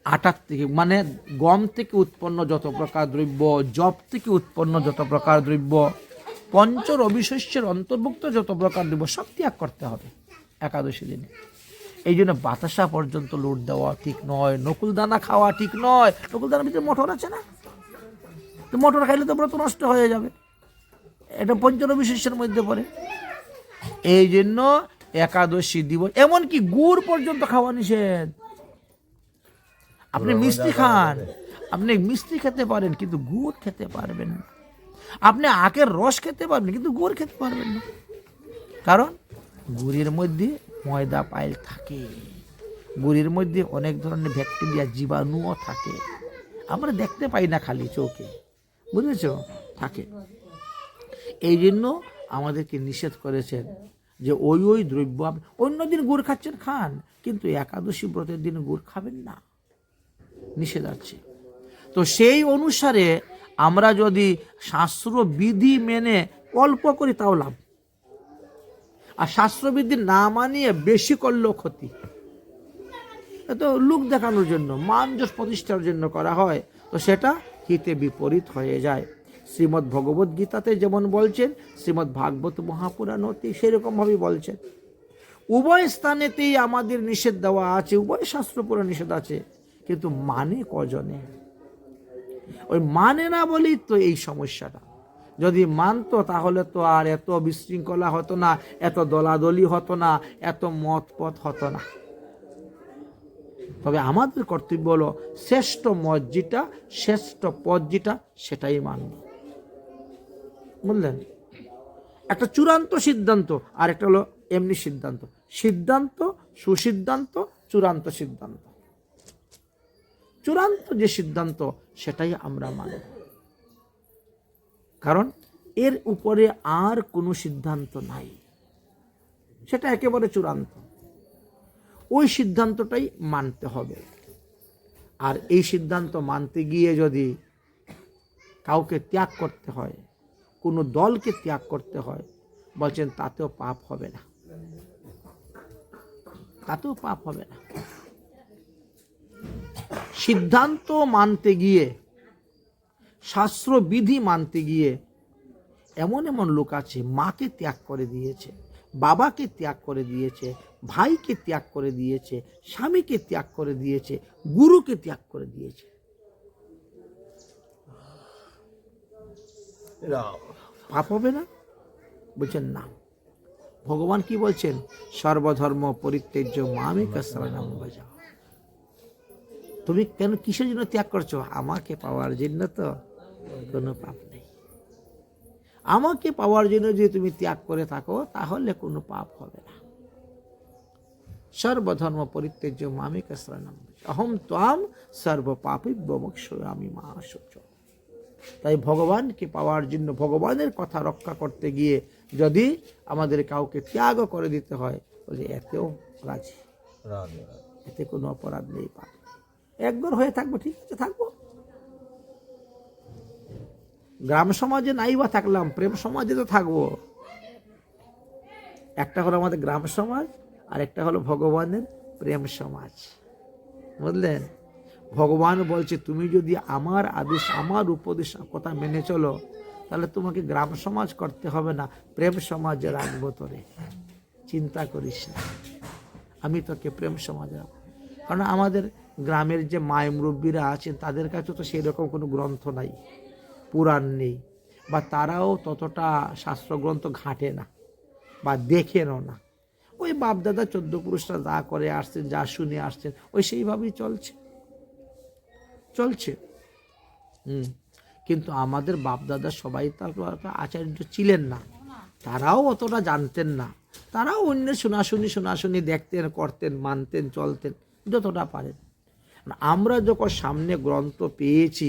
আটার থেকে মানে গম থেকে উৎপন্ন যত প্রকার দ্রব্য, জব থেকে উৎপন্ন যত প্রকার দ্রব্য, পঞ্চ রবি শস্যের অন্তর্ভুক্ত যত প্রকার দ্রব্য সব ত্যাগ করতে হবে একাদশী দিনে। এই জন্য বাতাসা পর্যন্ত লুট দেওয়া ঠিক নয়, নকুল দানা খাওয়া ঠিক নয়। নকুল দানার ভিতরে মটর আছে না, তো মটর খাইলে তো ব্রত নষ্ট হয়ে যাবে, এটা পঞ্চরবি শস্যের মধ্যে পড়ে। এই জন্য একাদশী দিবস, এমনকি গুড় পর্যন্ত খাওয়া নিষেধ। আপনি মিষ্টি খান, আপনি মিষ্টি খেতে পারেন কিন্তু গুড় খেতে পারবেন না। আপনি আখের রস খেতে পারবেন কিন্তু গুড় খেতে পারবেন না, কারণ গুড়ের মধ্যে ময়দা পাইল থাকে, গুড়ের মধ্যে অনেক ধরনের ব্যাকটেরিয়া, জীবাণুও থাকে, আমরা দেখতে পাই না খালি চোখে, বুঝেছ, থাকে। এই জন্য আমাদেরকে নিষেধ করেছেন যে ওই দ্রব্য, অন্যদিন গুড় খাচ্ছেন খান, কিন্তু একাদশী ব্রতের দিন গুড় খাবেন না, নিষেধ আছে। তো সেই অনুসারে আমরা যদি শাস্ত্র বিধি মেনে অল্প করি তাও লাভ, আর শাস্ত্রবিধি না মানিয়ে বেশি করলেও ক্ষতি। তো লোক দেখানোর জন্য, মান যশ প্রতিষ্ঠার জন্য করা হয়, তো সেটা হিতে বিপরীত হয়ে যায়। শ্রীমদ্ ভগবদ গীতাতে যেমন বলছেন, শ্রীমদ্ ভাগবত মহাপুরাণতে সেরকমভাবেই বলছেন। উভয় স্থানেতেই আমাদের নিষেধ দেওয়া আছে, উভয় শাস্ত্র পুরো নিষেধ আছে, কিন্তু মানে কজনে? ওই মানে না বলেই তো এই সমস্যাটা। যদি মানতো তাহলে তো আর এত বিশৃঙ্খলা হতো না, এত দলাদলি হতো না, এত মত পথ হতো না। তবে আমাদের কর্তব্য হলো শ্রেষ্ঠ মত যেটা, শ্রেষ্ঠ পথ যেটা, সেটাই মানব, বুঝলেন? একটা চূড়ান্ত সিদ্ধান্ত আর একটা হলো এমনি সিদ্ধান্ত। সিদ্ধান্ত, সুসিদ্ধান্ত, চূড়ান্ত সিদ্ধান্ত। চূড়ান্ত যে সিদ্ধান্ত সেটাই আমরা মানব, কারণ এর উপরে আর কোনো সিদ্ধান্ত নাই, সেটা একেবারে চূড়ান্ত। ওই সিদ্ধান্তটাই মানতে হবে। আর এই সিদ্ধান্ত মানতে গিয়ে যদি কাউকে ত্যাগ করতে হয়, কোনো দলকে ত্যাগ করতে হয়, বলছেন তাতেও পাপ হবে না, তাতেও পাপ হবে না। সিদ্ধান্ত মানতে গিয়ে, শাস্ত্র বিধি মানতে গিয়ে এমন এমন লোক আছে, মাকে ত্যাগ করে দিয়েছে, বাবাকে ত্যাগ করে দিয়েছে, ভাইকে ত্যাগ করে দিয়েছে, স্বামীকে ত্যাগ করে দিয়েছে, গুরুকে ত্যাগ করে দিয়েছে। পাপ হবে না? বলছেন না। ভগবান কি বলছেন? সর্বধর্ম পরিত্যাজ্য মামেকং শরণং ব্রজ। তুমি কেন, কিসের জন্য ত্যাগ করছো? আমাকে পাওয়ার জন্য। তো কোনো পাপ নেই। আমাকে পাওয়ার জন্য যদি তুমি ত্যাগ করে থাকো, তাহলে কোনো পাপ হবে না। সর্বধর্ম পরিত্যাজ্য মামেক শরণম ব্রজ অহম ত্বাম সর্ব পাপেভ্যো মোক্ষয়ামি মা শুচঃ। তাই ভগবানকে পাওয়ার জন্য, ভগবানের কথা রক্ষা করতে গিয়ে যদি আমাদের কাউকে ত্যাগ করে দিতে হয়, বলে এতেও রাজি, এতে কোনো অপরাধ নেই, পাপ একবার হয়ে থাকবো, ঠিক আছে থাকবো। গ্রাম সমাজে নাই বা থাকলাম, প্রেম সমাজে তো থাকবো। একটা হলো আমাদের গ্রাম সমাজ, আর একটা হলো ভগবানের প্রেম সমাজ, বুঝলেন? ভগবান বলছে তুমি যদি আমার আদেশ, আমার উপদেশ কথা মেনে চলো, তাহলে তোমাকে গ্রাম সমাজ করতে হবে না, প্রেম সমাজে রাখবো তোরে, চিন্তা করিস না, আমি তোকে প্রেম সমাজ রাখবো। কারণ আমাদের গ্রামের যে মায় মুরব্বীরা আছেন তাদের কাছে তো সেই রকম কোনো গ্রন্থ নাই, পুরাণ নেই, বা তারাও ততটা শাস্ত্রগ্রন্থ ঘাঁটে না বা দেখেনও না। ওই বাপদাদা 14 পুরুষরা যা করে আসছেন, যা শুনে আসছেন, ওই সেইভাবেই চলছে। কিন্তু আমাদের বাপদাদা সবাই তো আচার্য ছিলেন না, তারাও অতটা জানতেন না, তারাও অন্যের শোনাশুনি দেখতেন, করতেন, মানতেন, চলতেন যতটা পারেন। আমরা যখন সামনে গ্রন্থ পেয়েছি,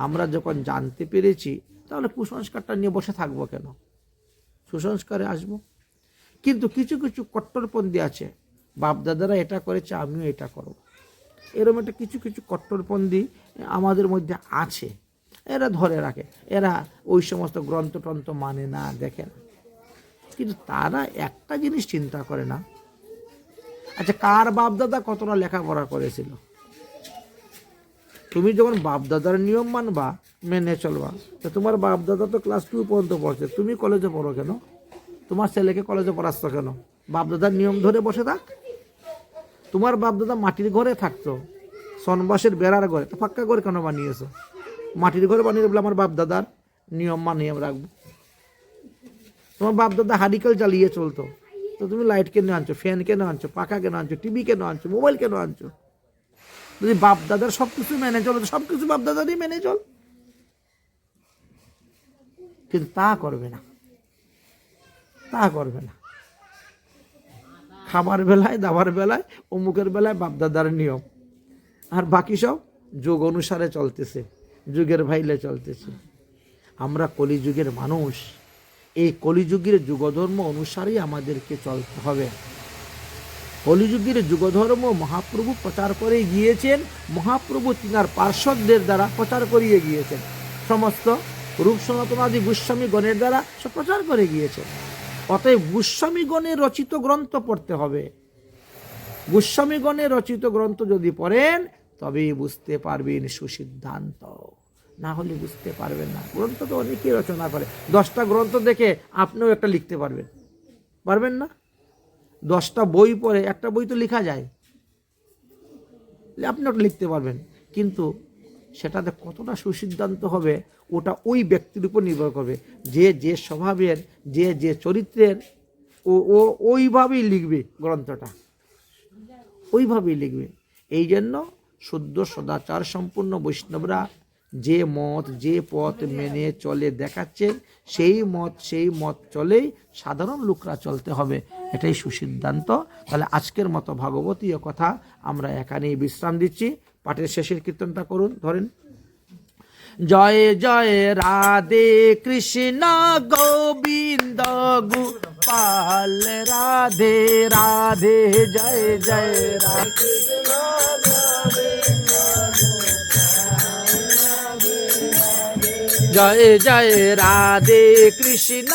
আমরা যখন জানতে পেরেছি, তাহলে কুসংস্কারটা নিয়ে বসে থাকবো কেন? সুসংস্কারে আসবো। কিন্তু কিছু কিছু কট্টরপন্থী আছে, বাপদাদারা এটা করেছে আমিও এটা করব, এরকম একটা কিছু কিছু কট্টরপন্থী আমাদের মধ্যে আছে। এরা ধরে রাখে, এরা ওই সমস্ত গ্রন্থ টন্থ মানে না, দেখে না। কিন্তু তারা একটা জিনিস চিন্তা করে না, আচ্ছা কার বাপদাদা কতটা লেখাপড়া করেছিল? তুমি যখন বাপদাদার নিয়ম মানবা, মেনে চলবা, তো তোমার বাপদাদা তো ক্লাস 2 পর্যন্ত পড়ছে, তুমি কলেজে পড়ো কেন? তোমার ছেলেকে কলেজে পড়াচ্ছ কেন? বাপদাদার নিয়ম ধরে বসে থাক। তোমার বাপদাদা মাটির ঘরে থাকতো, সনবাসের বেড়ার ঘরে, তো পাক্কা ঘরে কেন বানিয়েছো? মাটির ঘরে বানিয়ে বলে আমার বাপদাদার নিয়ম মানিয়ে রাখবো। তোমার বাপদাদা হারিকেল জ্বালিয়ে চলতো, তো তুমি লাইট কেন আনছো, ফ্যান কেন আনছো, পাখা কেন আনছো, টিভি কেন আনছো, মোবাইল কেন আনছো? যদি বাপদাদার সব কিছু মেনে চলো, সব কিছু বাপদাদারই মেনে চল। কিন্তু তা করবে না, তা করবে না। খাবার বেলায়, দাবার বেলায়, অমুকের বেলায় বাপদাদার নিয়ম, আর বাকি সব যুগ অনুসারে চলতেছে, যুগের ভাইলে চলতেছে। আমরা কলিযুগের মানুষ, এই কলিযুগের যুগধর্ম অনুসারেই আমাদেরকে চলতে হবে। কলিযুগের যুগধর্ম মহাপ্রভু প্রচার করে গিয়েছেন, মহাপ্রভু তিনার পার্শ্বদের দ্বারা প্রচার করিয়ে গিয়েছেন, সমস্ত রূপ সনাতনাদি গোস্বামীগণের দ্বারা সব প্রচার করে গিয়েছেন। অতএব গোস্বামীগণের রচিত গ্রন্থ পড়তে হবে। গোস্বামীগণের রচিত গ্রন্থ যদি পড়েন তবেই বুঝতে পারবেন সুসিদ্ধান্ত, না হলে বুঝতে পারবেন না। গ্রন্থ তো অনেকেই রচনা করে, 10টা গ্রন্থ দেখে আপনিও একটা লিখতে পারবেন, পারবেন না? 10টা বই পড়ে একটা বই তো লেখা যায়, আপনি ওটা লিখতে পারবেন, কিন্তু সেটাতে কতটা সুসিদ্ধান্ত হবে ওটা ওই ব্যক্তির উপর নির্ভর করবে। যে যে স্বভাবের, যে যে চরিত্রের, ও ওইভাবেই লিখবে গ্রন্থটা, ওইভাবেই লিখবে। এই জন্য শুদ্ধ সদাচার সম্পূর্ণ বৈষ্ণবরা যে মত, যে পথ মেনে চলে দেখাচ্ছেন, সেই মত চলেই সাধারণ লোকরা চলতে হবে, এটাই সুসিদ্ধান্ত। তাহলে আজকের মতো ভাগবতীয় কথা আমরা এখানেই বিশ্রাম দিচ্ছি। পাঠের শেষের কীর্তনটা করুন, ধরেন। জয় জয় রাধে কৃষ্ণ গোবিন্দ গোপাল, রাধে রাধে জয় জয় রাধে। জয় জয় রাধে কৃষ্ণ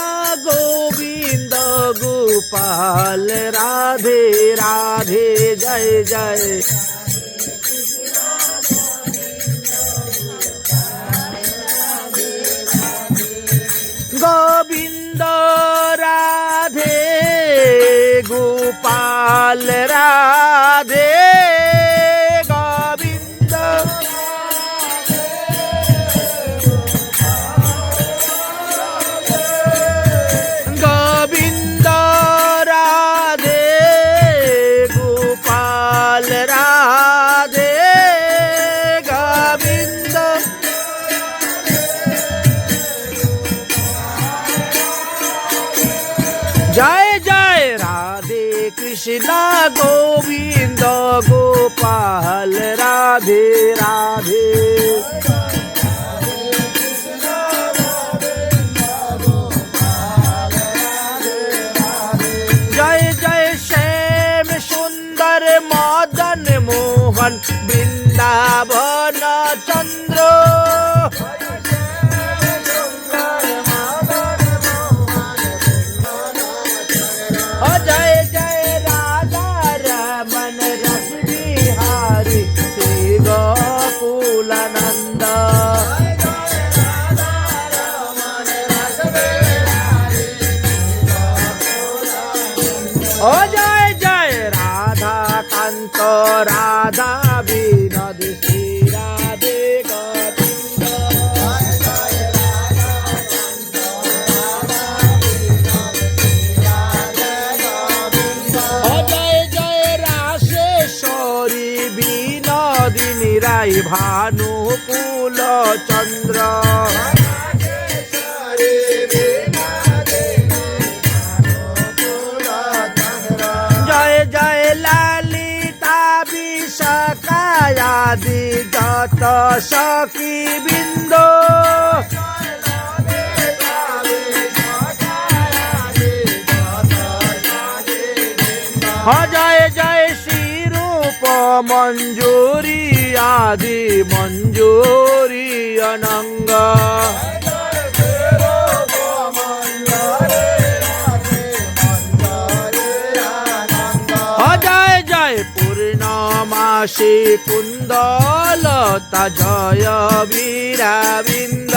গোবিন্দ গোপাল, রাধে রাধে জয় জয়। গোবিন্দ রাধে গোপাল, রাধে গোবিন্দ, গোবিন্দ রাধে গোপাল, রাধে গোবিন্দ। জয় জয় রাধে কৃষ্ণ কৃষ্ণ গোবিন্দ গোপাল রাধে রাধে। জয় জয় শ্যাম সুন্দর মদন মোহন বৃন্দাবন চন্দ্র। জয় জয় রাধা রমন রস বিহারি শ্রী গোকুলানন্দ। ও জয় জয় রাধা কান্ত রাধা বিনোদ শ্রী রাধে গোবিন্দ। ও জয় জয় রাসেশ্বরী বিনোদিনী রাই ভানুকুল চন্দ্র। জয় জয় লালিতা বিশাখায়াদি যত সখী বৃন্দ। জয় জয় শ্রীরূপ মঞ্জুরি আদি মঞ্জুরি অনঙ্গ। জয় জয় পূর্ণমাসী কুন্দলতা জয় বীরাবিন্দ।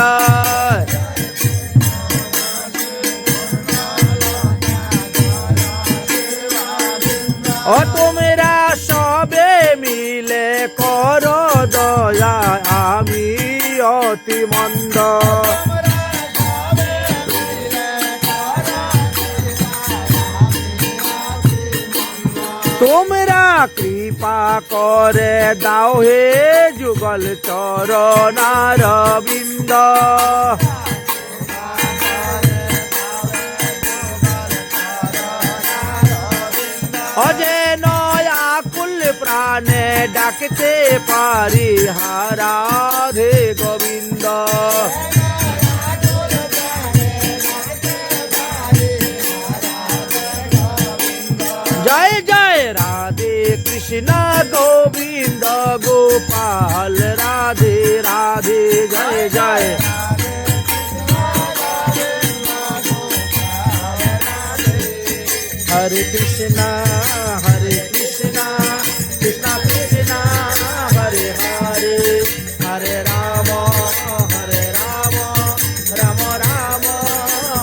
ও তোমরা সবে মিলে করো দয়া আমি অতি মন্দ। তোমরা কৃপা করে দাও হে যুগল চরণার বিন্দ। অজেন আকুল প্রাণে ডাকতে পারি রাধে গোবিন্দ। জয় জয় রাধে কৃষ্ণ গোবিন্দ গোপাল রাধে রাধে। জয় জয় হরে কৃষ্ণ কৃষ্ণ কৃষ্ণ হরে হরে, হরে রাম রাম রাম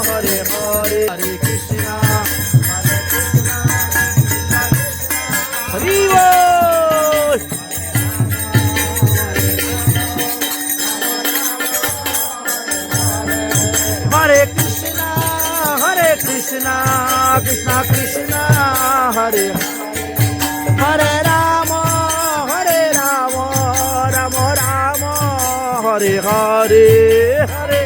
হরে হরে। হরে কৃষ্ণ হরি বল। হরে কৃষ্ণ কৃষ্ণ কৃষ্ণ হরে হরে রাম রাম রাম হরে হরে হরে।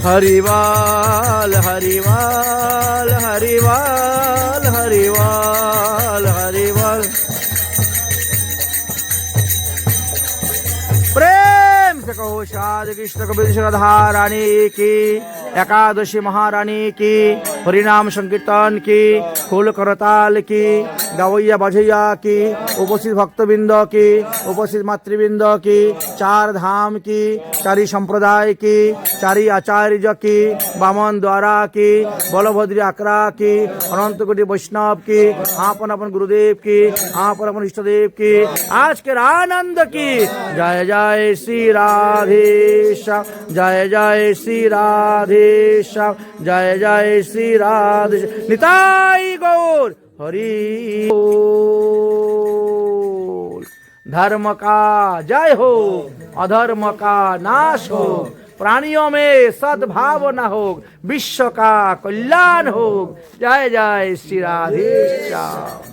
हरिवाल हरिवाल हरिवाल हरिवाल हरिवाल। प्रेम से कहो साधु कृष्ण कबीर राधा रानी की, एकादशी महारानी की, हरिनाम संकीर्तन की, फूल करताल की, गवैया बजैया की, उपस्थित भक्तबिंद की, उपस्थित मातृबिंद की, चार धाम की, चारी संप्रदाय की, चारी आचार्य की, बामन द्वारा की, बलभद्री आकरा की, अनंत कोटि वैष्णव की, आपन अपन गुरुदेव की, आपन अपन इष्टदेव की, आज के आनंद की। जय जय श्री राधेश्याम, जय जय श्री राधेश्याम, जय जय श्री राधे। निताई गौर हरि बोल। धर्म का जय हो, अधर्म का नाश हो, प्राणियों में सद्भावना हो, विश्व का कल्याण हो। जय जय श्री राधेश्याम।